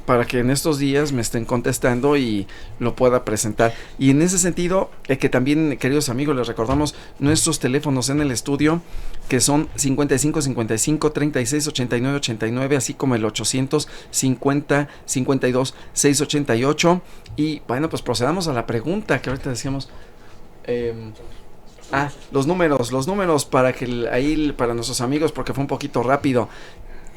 Para que en estos días me estén contestando y lo pueda presentar. Y en ese sentido, que también, queridos amigos, les recordamos nuestros teléfonos en el estudio, que son 55 55 36 89 89, así como el 850 52 688. Y bueno, pues procedamos a la pregunta que ahorita decíamos. Los números para que ahí para nuestros amigos, porque fue un poquito rápido.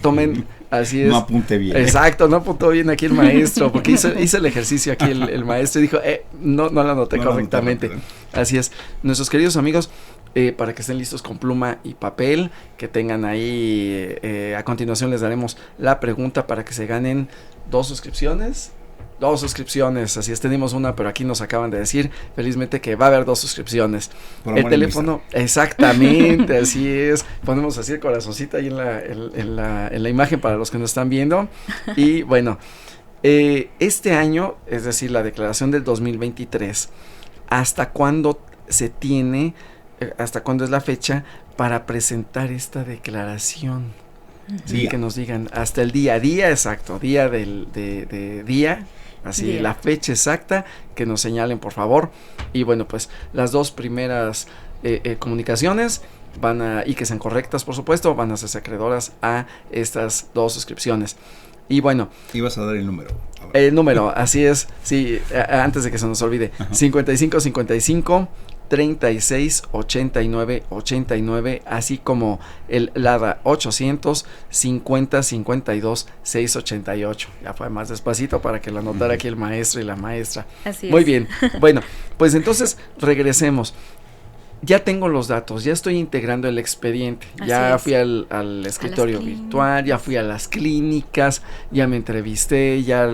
Tomen, así es. No apunte bien. Exacto, no apuntó bien aquí el maestro, porque hice el ejercicio aquí el maestro y dijo, no lo anoté correctamente. Así es. Nuestros queridos amigos, para que estén listos con pluma y papel, que tengan ahí, a continuación les daremos la pregunta para que se ganen 2 suscripciones. 2 suscripciones, así es, tenemos una, pero aquí nos acaban de decir felizmente que va a haber 2 suscripciones. El teléfono, exactamente, así es, ponemos así el corazoncito ahí en la imagen para los que nos están viendo. Y bueno, este año, es decir, la declaración del 2023, ¿hasta cuándo se tiene, hasta cuándo es la fecha para presentar esta declaración? Sí, que nos digan hasta el día exacto, día de día. Así, la fecha exacta, que nos señalen, por favor. Y bueno, pues las 2 primeras comunicaciones y que sean correctas, por supuesto, van a ser acreedoras a estas 2 suscripciones. Y bueno. Ibas a dar el número. El número, así es. Sí, antes de que se nos olvide. Ajá. 55 55 36 89 89, así como el LADA 800 50 52 688. Ya fue más despacito para que lo anotara aquí el maestro y la maestra. Así Muy es. bien. Bueno, pues entonces regresemos. Ya tengo los datos, ya estoy integrando el expediente, ya fui al escritorio virtual, ya fui a las clínicas, ya me entrevisté, ya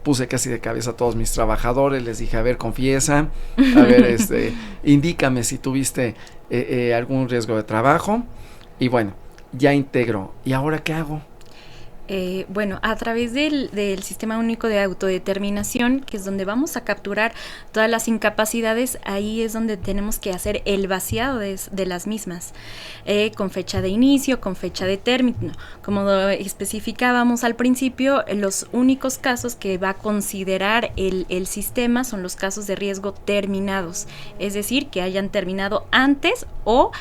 puse casi de cabeza a todos mis trabajadores, les dije, a ver, confiesa, a ver, indícame si tuviste algún riesgo de trabajo, y bueno, ya integro. ¿Y ahora qué hago? Bueno, a través del Sistema Único de Autodeterminación, que es donde vamos a capturar todas las incapacidades, ahí es donde tenemos que hacer el vaciado de las mismas, con fecha de inicio, con fecha de término. Como especificábamos al principio, los únicos casos que va a considerar el sistema son los casos de riesgo terminados, es decir, que hayan terminado antes o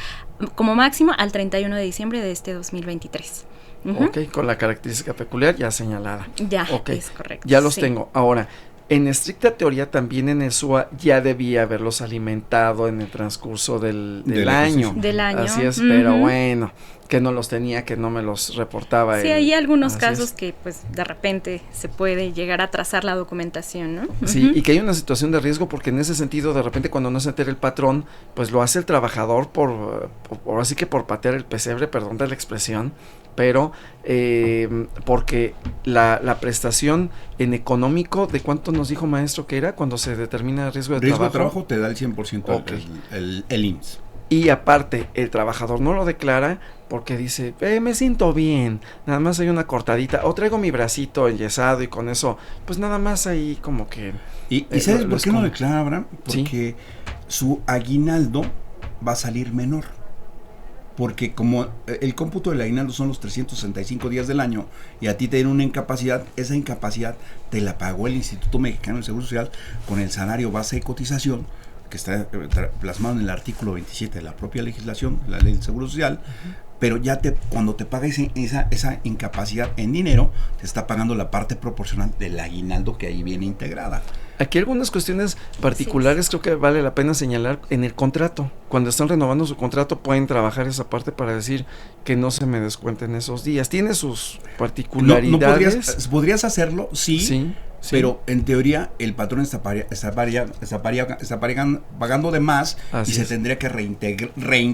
como máximo al 31 de diciembre de este 2023. Ok, con la característica peculiar ya señalada. Ya, es correcto. Ya los tengo. Ahora, en estricta teoría también en el SUA ya debía haberlos alimentado en el transcurso del año. Del año. Así es, pero bueno, que no los tenía, que no me los reportaba. Sí, hay algunos casos que pues de repente se puede llegar a trazar la documentación, ¿no? Sí, y que hay una situación de riesgo porque en ese sentido de repente cuando no se entera el patrón, pues lo hace el trabajador por así que por patear el pesebre, perdón de la expresión, pero porque la prestación en económico, ¿de cuánto nos dijo maestro que era cuando se determina el riesgo de trabajo? Riesgo de trabajo te da el 100% el IMSS. Y aparte, el trabajador no lo declara porque dice, me siento bien, nada más hay una cortadita, o traigo mi bracito enyesado y con eso, pues nada más ahí como que... ¿Y sabes por qué no declara, Abraham? Porque su aguinaldo va a salir menor. Porque como el cómputo del aguinaldo son los 365 días del año y a ti te dieron una incapacidad, esa incapacidad te la pagó el Instituto Mexicano del Seguro Social con el salario base de cotización que está plasmado en el artículo 27 de la propia legislación, la ley del Seguro Social, pero ya cuando te paga esa incapacidad en dinero, te está pagando la parte proporcional del aguinaldo que ahí viene integrada. Aquí algunas cuestiones particulares creo que vale la pena señalar en el contrato. Cuando están renovando su contrato pueden trabajar esa parte para decir que no se me descuenten esos días. Tiene sus particularidades. No podrías hacerlo, sí. Pero en teoría el patrón está pagando de más. Así y se es. tendría que reintegrar.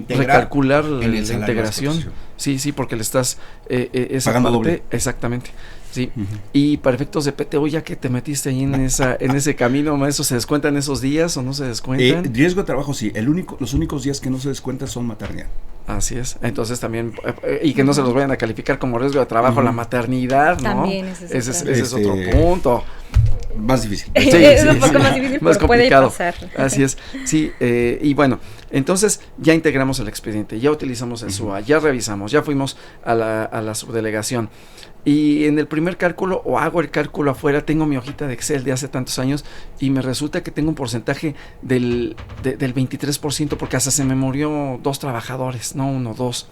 Recalcular en el la integración. Sí, porque le estás esa pagando parte, doble. Exactamente. Sí. Y para efectos de PTO, ya que te metiste ahí en ese camino, maestro, ¿se descuentan esos días o no se descuentan? Riesgo de trabajo, sí. Los únicos días que no se descuentan son maternidad. Así es. Entonces también, y que no se los vayan a calificar como riesgo de trabajo la maternidad, ¿no? También ese es otro punto. Más difícil. Sí, es un poco más difícil, más pero puede complicado. pasar. Así es. Sí, y bueno, entonces ya integramos el expediente, ya utilizamos el SUA, ya revisamos, ya fuimos a la subdelegación. Y en el primer cálculo, o hago el cálculo afuera, tengo mi hojita de Excel de hace tantos años y me resulta que tengo un porcentaje del 23%, porque hasta se me murió 2 trabajadores, no 1, 2.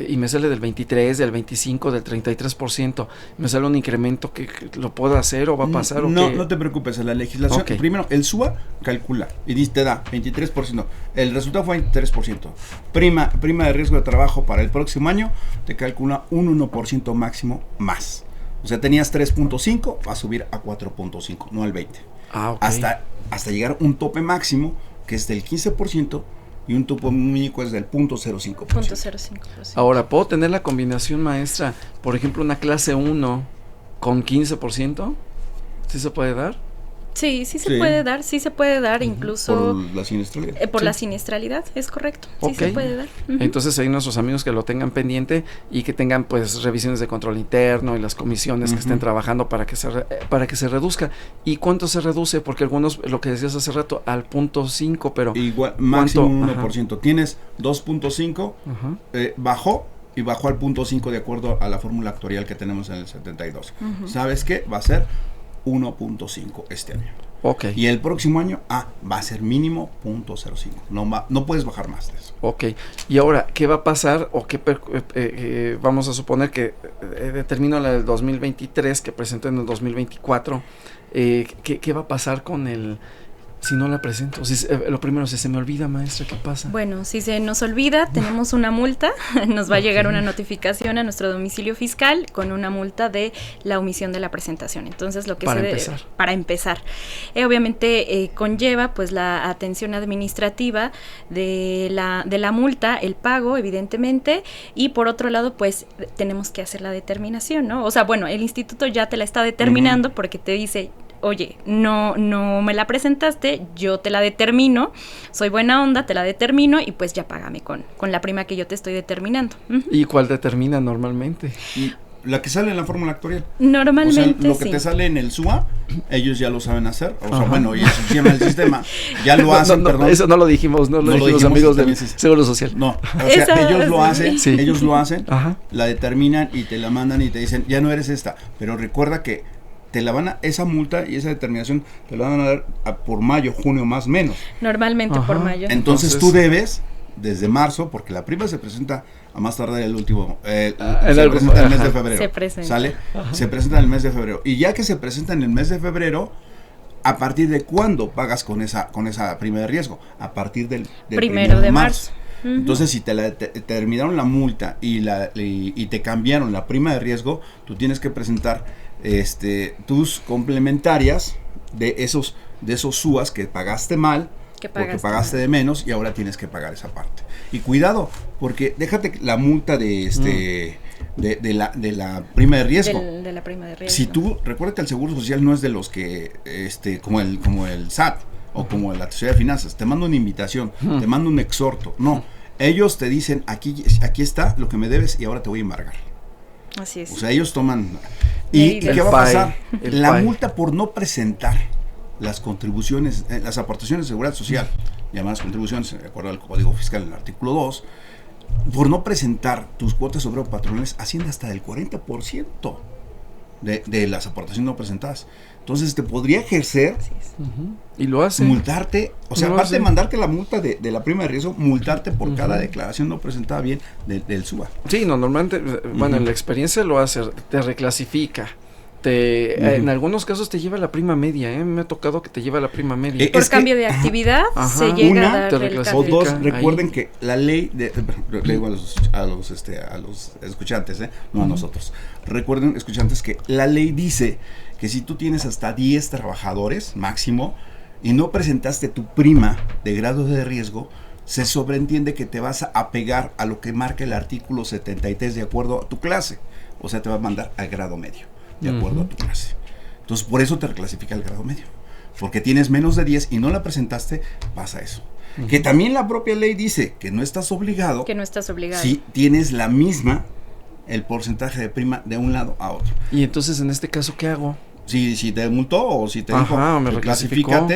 Y me sale del 23, del 25, del 33%. Me sale un incremento que lo puedo hacer o va a pasar. No te preocupes, en la legislación. Okay. Primero, el SUA calcula y te da 23%. El resultado fue 23%. Prima de riesgo de trabajo para el próximo año te calcula un 1% máximo más. O sea, tenías 3.5, va a subir a 4.5, no al 20%. Okay. Hasta llegar a un tope máximo que es del 15%. Y un tope único es del 0.05%. 0.05%. Ahora, ¿puedo tener la combinación, maestra? Por ejemplo, una clase 1 con 15%. ¿Sí se puede dar? Sí se puede dar, incluso por la siniestralidad. La siniestralidad, es correcto. Sí Okay. se puede dar. Entonces hay nuestros amigos que lo tengan pendiente y que tengan pues revisiones de control interno y las comisiones que estén trabajando para que se reduzca. ¿Y cuánto se reduce? Porque algunos, lo que decías hace rato, al 0.5, pero igual, máximo 1%. Tienes 2.5, bajó al 0.5 de acuerdo a la fórmula actuarial que tenemos en el 72. ¿Sabes qué? Va a ser 1.5 este año. Okay. Y el próximo año, va a ser mínimo 0.05. No puedes bajar más de eso. Ok. Y ahora, ¿qué va a pasar? O qué vamos a suponer que determino la del 2023 que presento en el 2024. ¿Qué va a pasar con si no la presento? Lo primero, si se me olvida, maestra, ¿qué pasa? Bueno, si se nos olvida, tenemos una multa. Nos va a llegar una notificación a nuestro domicilio fiscal con una multa de la omisión de la presentación. Entonces, lo que para empezar. Obviamente conlleva pues la atención administrativa de la multa, el pago, evidentemente, y por otro lado, pues tenemos que hacer la determinación, ¿no? O sea, bueno, el instituto ya te la está determinando porque te dice: oye, no me la presentaste, yo te la determino, soy buena onda, te la determino y pues ya págame con la prima que yo te estoy determinando. ¿Y cuál determina normalmente? La que sale en la fórmula actuarial. Normalmente, o sea, lo que te sale en el SUA, ellos ya lo saben hacer. O sea, bueno, y eso el sistema ya lo hacen, perdón. Eso no lo dijimos, no lo dijimos amigos del Seguro Social. No, o sea, ellos lo hacen, Ajá. la determinan y te la mandan y te dicen, ya no eres esta. Pero recuerda que te la van esa multa y esa determinación te la van a dar por mayo, junio, más o menos. Normalmente por mayo. Entonces tú debes, desde marzo, porque la prima se presenta a más tardar el último, el mes de febrero. Se presenta. ¿Sale? Se presenta en el mes de febrero. Y ya que se presenta en el mes de febrero, ¿a partir de cuándo pagas con esa prima de riesgo? A partir del 1 de marzo. Entonces, si te terminaron la multa y te cambiaron la prima de riesgo, tú tienes que presentar tus complementarias de esos SUAS que pagaste mal, porque pagaste de menos y ahora tienes que pagar esa parte. Y cuidado, porque déjate la multa de la prima de riesgo. De la prima de riesgo. Si tú, recuerda que el Seguro Social no es de los que, como el SAT o como la Tesorería de Finanzas, te manda una invitación, te manda un exhorto. No, ellos te dicen, aquí está lo que me debes y ahora te voy a embargar. Así es. O sea, ellos toman. ¿Y qué va a pasar? La multa por no presentar las contribuciones, las aportaciones de seguridad social, llamadas contribuciones, de acuerdo al Código Fiscal en el artículo 2, por no presentar tus cuotas obrero patronales, asciende hasta del 40% de las aportaciones no presentadas. Entonces te podría ejercer y lo hace, multarte, o sea, aparte de mandarte la multa de la prima de riesgo, multarte por cada declaración no presentada bien del SUA. Sí, normalmente, bueno, en la experiencia lo hace, te reclasifica, En algunos casos te lleva la prima media, me ha tocado que te lleva la prima media. Por cambio de actividad se llega a dar el o dos, recuerden que la ley, le digo a los escuchantes, no a nosotros, recuerden, escuchantes, que la ley dice que si tú tienes hasta 10 trabajadores máximo y no presentaste tu prima de grado de riesgo, se sobreentiende que te vas a apegar a lo que marca el artículo 73 de acuerdo a tu clase, o sea, te va a mandar al grado medio de acuerdo a tu clase. Entonces, por eso te reclasifica el grado medio, porque tienes menos de 10 y no la presentaste, pasa eso. Que también la propia ley dice que no estás obligado. Que no estás obligado. Si tienes la misma, el porcentaje de prima de un lado a otro. Y entonces, en este caso, ¿qué hago? Si te multó o si te dijo, me reclasificó.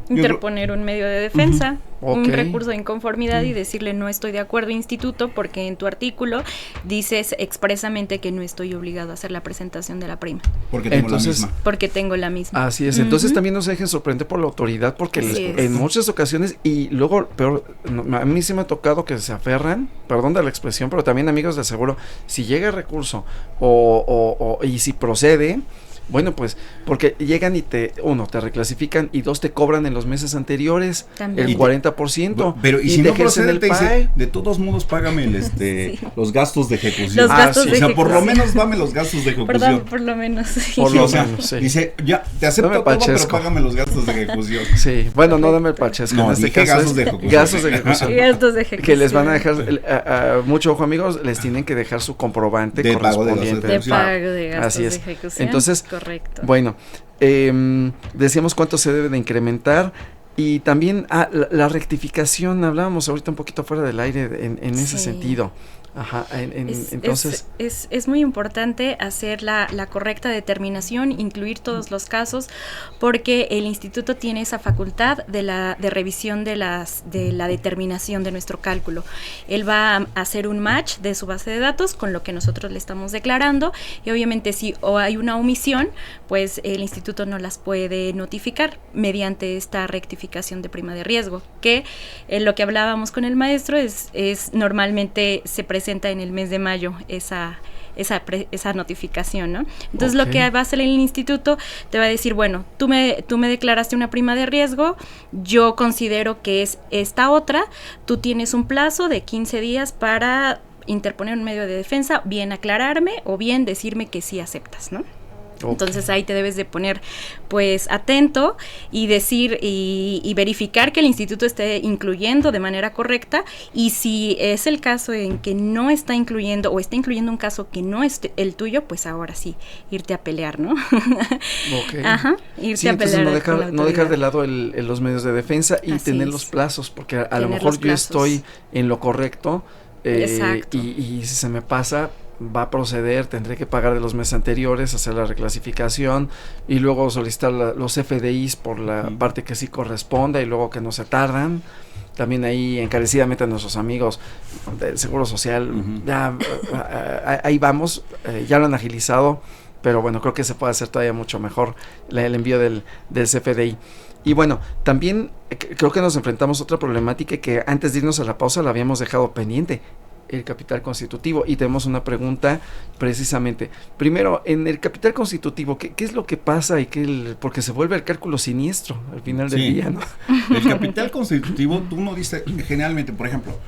Interponer un medio de defensa, un recurso de inconformidad y decirle no estoy de acuerdo, instituto, porque en tu artículo dices expresamente que no estoy obligado a hacer la presentación de la prima. Porque tengo la misma. Porque tengo la misma. Así es, entonces también no se dejen sorprender por la autoridad, porque en muchas ocasiones, y luego, peor, a mí sí me ha tocado que se aferran, perdón de la expresión, pero también amigos de seguro, si llega el recurso y si procede, bueno, pues, porque llegan y te reclasifican y 2 te cobran en los meses anteriores también el 40%. Pero y si no procede, te dice, de todos modos págame los gastos de ejecución. O sea, por lo menos dame los gastos de ejecución. Por lo menos, sí. Por lo menos, sí. Dice, ya, te acepto todo, pero págame los gastos de ejecución. Sí, bueno, no dame el pachesco. No, en este caso gastos de ejecución. Gastos de ejecución. Que les van a dejar, mucho ojo amigos, les tienen que dejar su comprobante de correspondiente. De pago de gastos Así es. de ejecución. Entonces, correcto. Bueno, decíamos cuánto se debe de incrementar y también la rectificación, hablábamos ahorita un poquito fuera del aire en ese sentido. Ajá, entonces es muy importante hacer la correcta determinación, incluir todos los casos, porque el instituto tiene esa facultad de revisión de la determinación de nuestro cálculo. Él va a hacer un match de su base de datos con lo que nosotros le estamos declarando y obviamente si hay una omisión, pues el instituto no las puede notificar mediante esta rectificación de prima de riesgo, que lo que hablábamos con el maestro es normalmente se presenta en el mes de mayo esa notificación, ¿no? Entonces lo que va a hacer el instituto te va a decir, bueno, tú me declaraste una prima de riesgo, yo considero que es esta otra, tú tienes un plazo de 15 días para interponer un medio de defensa, bien aclararme o bien decirme que sí aceptas, ¿no? Entonces ahí te debes de poner pues atento y decir y verificar que el instituto esté incluyendo de manera correcta y si es el caso en que no está incluyendo o está incluyendo un caso que no es el tuyo, pues ahora sí, irte a pelear, ¿no? Ajá, irte a pelear. No dejar de lado los medios de defensa y así tener los plazos, porque a lo mejor yo estoy en lo correcto y si se me pasa va a proceder, tendré que pagar de los meses anteriores, hacer la reclasificación y luego solicitar los FDIs por la parte que sí corresponda y luego que no se tardan. También ahí encarecidamente a nuestros amigos del Seguro Social, ya ahí vamos, ya lo han agilizado, pero bueno, creo que se puede hacer todavía mucho mejor el envío del CFDI. Y bueno, también creo que nos enfrentamos a otra problemática que antes de irnos a la pausa la habíamos dejado pendiente, el capital constitutivo, y tenemos una pregunta precisamente. Primero, en el capital constitutivo, ¿qué es lo que pasa? Porque se vuelve el cálculo siniestro al final del día, ¿no? El capital constitutivo, tú no dices, generalmente, por ejemplo,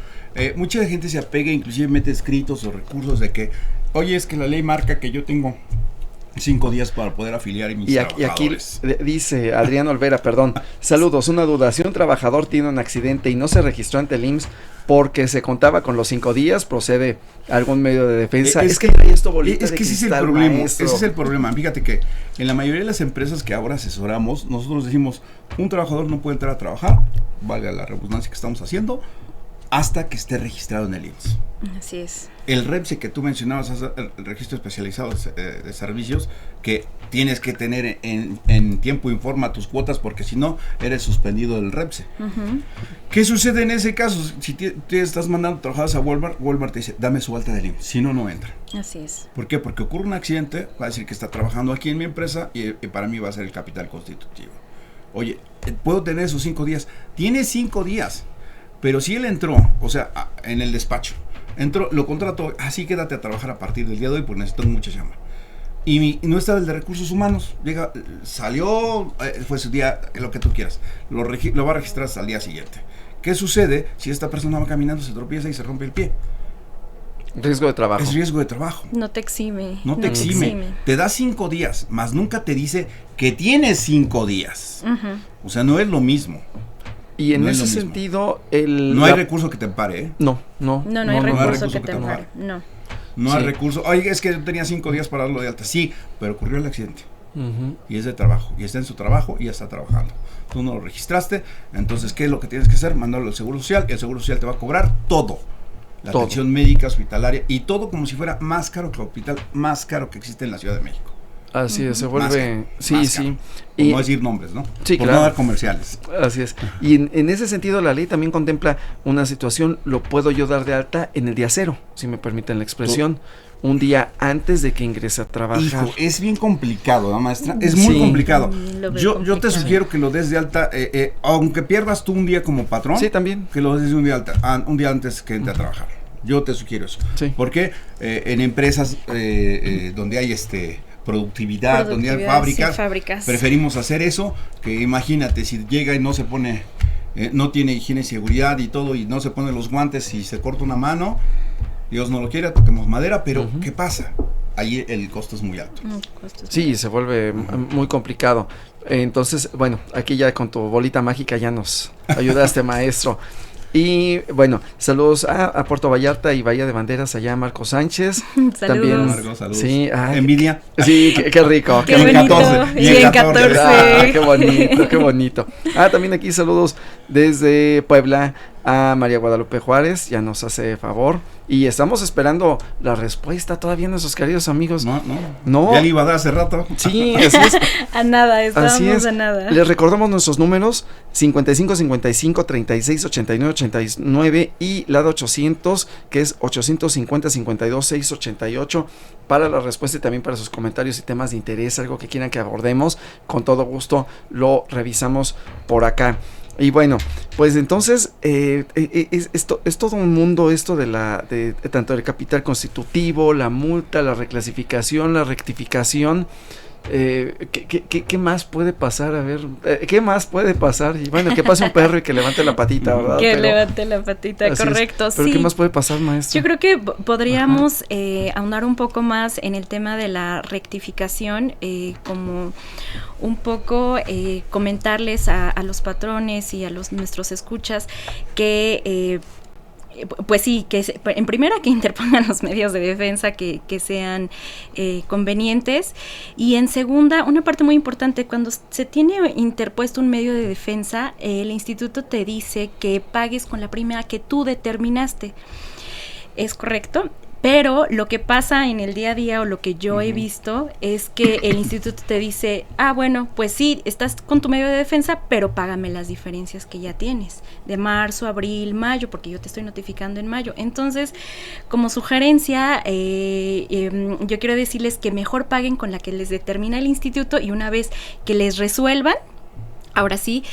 mucha gente se apega, inclusive mete escritos o recursos de que, oye, es que la ley marca que yo tengo 5 días para poder afiliar a mis trabajadores. Y aquí dice Adrián Olvera, saludos, una duda, si un trabajador tiene un accidente y no se registró ante el IMSS porque se contaba con los 5 días, procede algún medio de defensa. Es que ese es el problema, maestro. Ese es el problema. Fíjate que en la mayoría de las empresas que ahora asesoramos, nosotros decimos, un trabajador no puede entrar a trabajar, valga la redundancia que estamos haciendo, hasta que esté registrado en el IMSS. Así es. El REPSE que tú mencionabas, el registro especializado de servicios, que tienes que tener en tiempo y forma tus cuotas, porque si no, eres suspendido del REPSE. ¿Qué sucede en ese caso? Si te estás mandando trabajadas a Walmart te dice, dame su alta del IMSS, si no, no entra. Así es. ¿Por qué? Porque ocurre un accidente, va a decir que está trabajando aquí en mi empresa y para mí va a ser el capital constitutivo. Oye, ¿puedo tener esos 5 días? Tiene 5 días. Pero si él entró, o sea, en el despacho, entró, lo contrató, así quédate a trabajar a partir del día de hoy porque necesito mucha chamba. y no está el de recursos humanos. Llega, salió, fue su día, lo que tú quieras. Lo va a registrar hasta el día siguiente. ¿Qué sucede si esta persona va caminando, se tropieza y se rompe el pie? Riesgo de trabajo. Es riesgo de trabajo. No te exime. No te exime. Te da 5 días, más nunca te dice que tienes 5 días. O sea, no es lo mismo. Y en ese sentido, no hay recurso que te ampare, ¿eh? No hay recurso que te ampare. No hay recurso. Oye, es que yo tenía 5 días para darlo de alta. Sí, pero ocurrió el accidente. Y es de trabajo. Y está en su trabajo y ya está trabajando. Tú no lo registraste. Entonces, ¿qué es lo que tienes que hacer? Mandarlo al Seguro Social. Y el Seguro Social te va a cobrar todo. La atención médica, hospitalaria. Y todo como si fuera más caro que el hospital más caro que existe en la Ciudad de México. Así es, se vuelve... Sí. Por no decir nombres, ¿no? Sí, por claro. no dar comerciales. Así es. Y en ese sentido la ley también contempla una situación, lo puedo yo dar de alta en el día cero, si me permiten la expresión, un día antes de que ingrese a trabajar. Hijo, es bien complicado, ¿no, maestra? Es muy complicado. Yo te sugiero que lo des de alta, aunque pierdas tú un día como patrón. Sí, también. Que lo des de un día antes que entre a trabajar. Yo te sugiero eso. Sí. Porque en empresas donde hay productividad, donde hay fábricas, preferimos hacer eso, que imagínate, si llega y no se pone, no tiene higiene y seguridad y todo, y no se pone los guantes y se corta una mano, Dios no lo quiera, toquemos madera, pero ¿qué pasa? Ahí el costo es muy alto. Sí, se vuelve muy complicado. Entonces, bueno, aquí ya con tu bolita mágica ya nos ayudaste, maestro. Y bueno, saludos a Puerto Vallarta y Bahía de Banderas, allá Marco Sánchez. Saludos. También, Marco, saludos. Sí, envidia. Sí, qué rico. Qué bonito. Y en 14. Qué bonito. También aquí saludos desde Puebla a María Guadalupe Juárez, ya nos hace favor. Y estamos esperando la respuesta todavía, nuestros queridos amigos. No. Ya le iba a dar hace rato. Sí, así es. A nada, estábamos a nada. Les recordamos nuestros números: 55 55 36 89 89 y la de 800, que es 850 52 688, para la respuesta y también para sus comentarios y temas de interés, algo que quieran que abordemos. Con todo gusto lo revisamos por acá. Y bueno, pues entonces es todo un mundo esto de tanto del capital constitutivo, la multa, la reclasificación, la rectificación. ¿Qué más puede pasar? A ver, ¿qué más puede pasar? Y bueno, que pase un perro y que levante la patita, ¿verdad? Levante la patita, correcto. Pero ¿qué más puede pasar, maestro? Yo creo que podríamos ahondar un poco más en el tema de la rectificación, como un poco comentarles a los patrones y a nuestros escuchas que pues sí, que en primera que interpongan los medios de defensa que sean convenientes, y en segunda, una parte muy importante, cuando se tiene interpuesto un medio de defensa, el instituto te dice que pagues con la prima que tú determinaste. ¿Es correcto? Pero lo que pasa en el día a día, o lo que yo he visto, es que el instituto te dice, bueno, pues sí, estás con tu medio de defensa, pero págame las diferencias que ya tienes, de marzo, abril, mayo, porque yo te estoy notificando en mayo. Entonces, como sugerencia, yo quiero decirles que mejor paguen con la que les determina el instituto, y una vez que les resuelvan, ahora sí,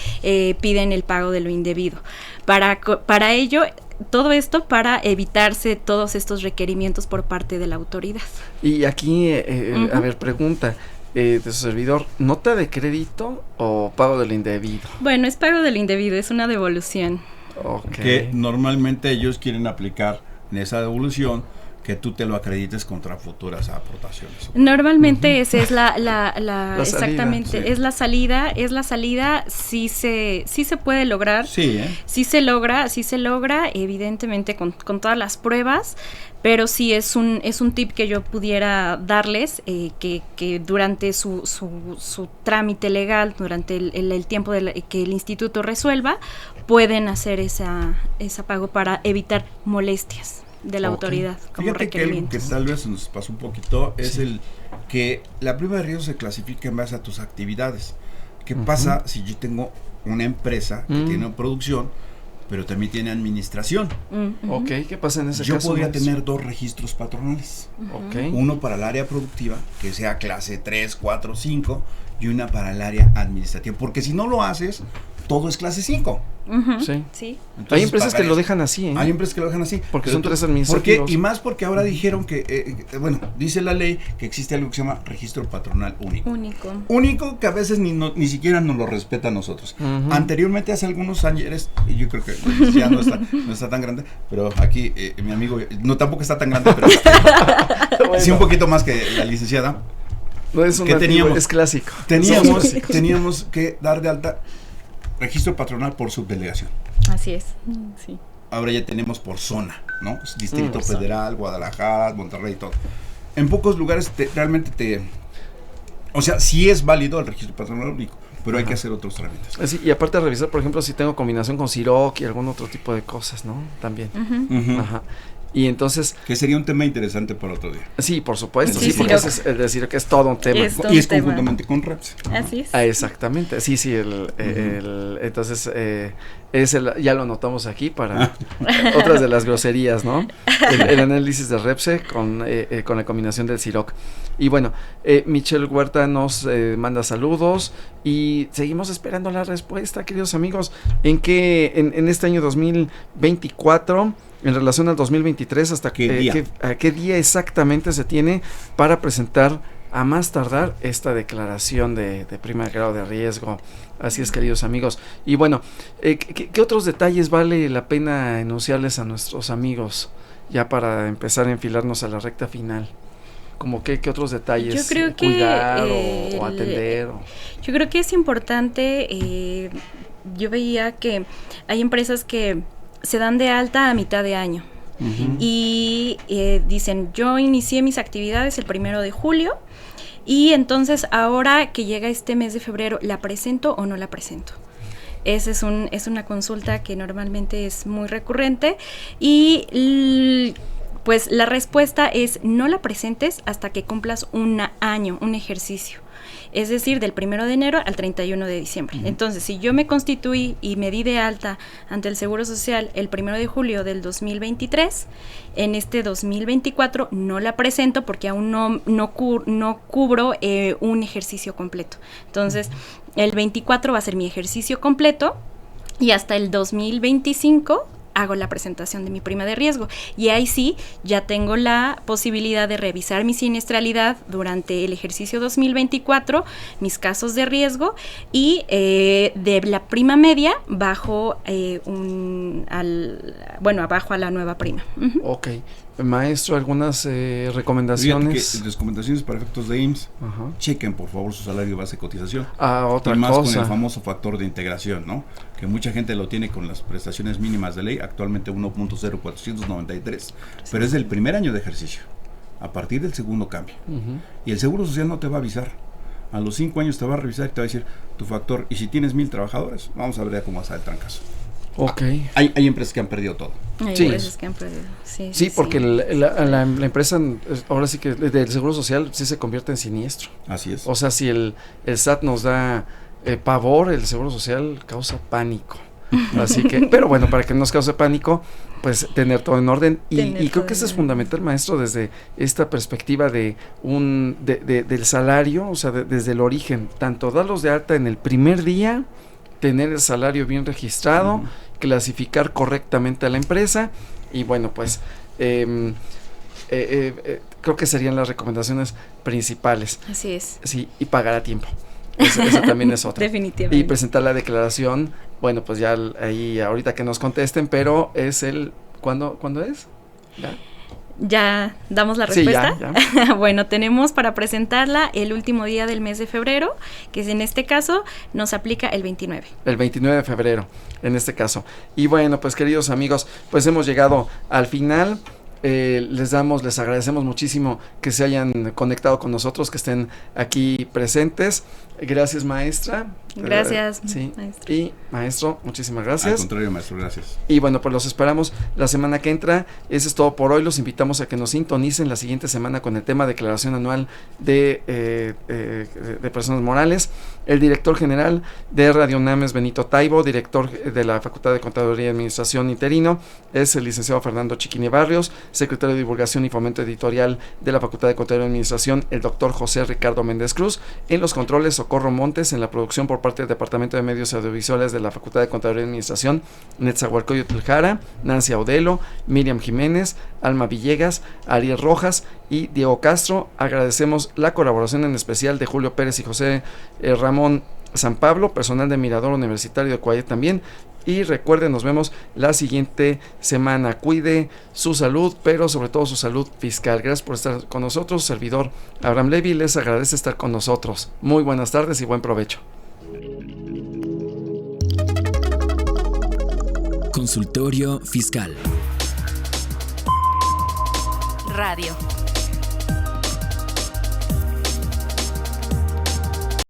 piden el pago de lo indebido. Para ello, todo esto para evitarse todos estos requerimientos por parte de la autoridad. Y aquí, a ver, pregunta de su servidor, ¿nota de crédito o pago de lo indebido? Bueno, es pago de lo indebido, es una devolución. Okay. Que normalmente ellos quieren aplicar en esa devolución que tú te lo acredites contra futuras aportaciones. Normalmente esa es la exactamente, salida, sí. es la salida, sí se puede lograr. Sí, sí se logra, evidentemente con todas las pruebas, pero sí es un tip que yo pudiera darles, que durante su trámite legal, durante el tiempo que el instituto resuelva, pueden hacer esa pago para evitar molestias de la autoridad como Fíjate requerimiento. Que tal vez nos pasó un poquito es el que la prima de riesgo se clasifica en base a tus actividades. ¿Qué pasa si yo tengo una empresa que tiene producción, pero también tiene administración? Ok, ¿qué pasa en ese caso? Yo podría tener 2 registros patronales. Uno para el área productiva, que sea clase 3, 4, 5, y una para el área administrativa. Porque si no lo haces, todo es clase 5. Sí. Hay empresas que lo dejan así, ¿eh? Hay empresas que lo dejan así. Porque son 3 administrativos. Y más porque ahora dijeron que, dice la ley que existe algo que se llama registro patronal único. Único que a veces ni siquiera nos lo respeta a nosotros. Anteriormente, hace algunos años, y yo creo que ya no está tan grande, pero aquí mi amigo, no tampoco está tan grande, pero sí un poquito más que la licenciada. No es un antiguo, es clásico. Teníamos que dar de alta registro patronal por subdelegación. Así es, sí. Ahora ya tenemos por zona, ¿no? Distrito Federal, Guadalajara, Monterrey, todo. En pocos lugares o sea, sí es válido el registro patronal único, pero hay que hacer otros trámites. Sí, y aparte de revisar, por ejemplo, si tengo combinación con Ciroc y algún otro tipo de cosas, ¿no? También. Ajá. Y entonces... Que sería un tema interesante para otro día. Sí, por supuesto. Sí, porque es decir que es todo un tema. Y es conjuntamente con REPS. Así es. Exactamente. Sí, entonces, ya lo anotamos aquí para otras de las groserías, ¿no? El análisis de REPSE con la combinación del Ciroc. Y bueno, Michelle Huerta nos manda saludos y seguimos esperando la respuesta, queridos amigos, en este año 2024... en relación al 2023, hasta qué día exactamente se tiene para presentar a más tardar esta declaración de primer grado de riesgo. Así es, queridos amigos. Y bueno, ¿qué otros detalles vale la pena enunciarles a nuestros amigos ya para empezar a enfilarnos a la recta final? Como qué otros detalles, yo creo que cuidar o atender. Yo creo que es importante, yo veía que hay empresas que se dan de alta a mitad de año y dicen, yo inicié mis actividades el 1 de julio y entonces ahora que llega este mes de febrero, ¿la presento o no la presento? Esa es una consulta que normalmente es muy recurrente y pues la respuesta es no la presentes hasta que cumplas un año, un ejercicio. Es decir, del 1 de enero al 31 de diciembre. Entonces, si yo me constituí y me di de alta ante el Seguro Social el 1 de julio del 2023, en este 2024 no la presento porque aún no cubro un ejercicio completo. Entonces, el 24 va a ser mi ejercicio completo y hasta el 2025 hago la presentación de mi prima de riesgo y ahí sí ya tengo la posibilidad de revisar mi siniestralidad durante el ejercicio 2024, mis casos de riesgo y de la prima media bajo abajo a la nueva prima. Ok. Maestro, algunas recomendaciones. Recomendaciones para efectos de IMSS. Chequen por favor su salario base de cotización. Otra y más cosa. Con el famoso factor de integración, ¿no? Que mucha gente lo tiene con las prestaciones mínimas de ley, actualmente 1.0493, pero es del primer año de ejercicio. A partir del segundo cambia. Y el Seguro Social no te va a avisar. A los 5 años te va a revisar y te va a decir tu factor. Y si tienes 1,000 trabajadores, vamos a ver cómo va a ser el trancazo. Ok. Hay empresas que han perdido todo. Hay empresas que han perdido. Sí, porque la empresa, ahora sí que del Seguro Social sí se convierte en siniestro. Así es. O sea, si el SAT nos da pavor, el Seguro Social causa pánico. Así que, pero bueno, para que no nos cause pánico, pues tener todo en orden. Y creo que eso es fundamental, maestro, desde esta perspectiva del salario, o sea, desde el origen, tanto darlos de alta en el primer día, tener el salario bien registrado, clasificar correctamente a la empresa y bueno, pues creo que serían las recomendaciones principales. Así es. Sí, y pagar a tiempo. Esa también es otra. Definitivamente. Y presentar la declaración, bueno, pues ya ahí ahorita que nos contesten, pero es ¿cuándo es? ¿Ya damos la respuesta? Sí, ya. Bueno, tenemos para presentarla el último día del mes de febrero, que es en este caso nos aplica el 29. El 29 de febrero, en este caso. Y bueno, pues queridos amigos, pues hemos llegado al final. Les agradecemos muchísimo que se hayan conectado con nosotros, que estén aquí presentes. Gracias, maestra. Gracias, sí. Maestro. Y maestro, muchísimas gracias. Al contrario, maestro, gracias. Y bueno, pues los esperamos la semana que entra. Eso es todo por hoy. Los invitamos a que nos sintonicen la siguiente semana con el tema declaración anual de personas morales. El director general de Radio UNAM es Benito Taibo, director de la Facultad de Contaduría y Administración interino es el licenciado Fernando Chiquini Barrios, secretario de Divulgación y Fomento Editorial de la Facultad de Contaduría y Administración, el doctor José Ricardo Méndez Cruz. En los controles, Socorro Montes. En la producción por parte del Departamento de Medios Audiovisuales de la Facultad de Contaduría y Administración, Netzahualcóyotl Jara, Nancy Audelo, Miriam Jiménez, Alma Villegas, Ariel Rojas y Diego Castro. Agradecemos la colaboración en especial de Julio Pérez y José Ramón San Pablo, personal de Mirador Universitario de Coayet también. Y recuerden, nos vemos la siguiente semana. Cuide su salud, pero sobre todo su salud fiscal. Gracias por estar con nosotros. Servidor Abraham Levy les agradece estar con nosotros. Muy buenas tardes y buen provecho. Consultorio Fiscal. Radio.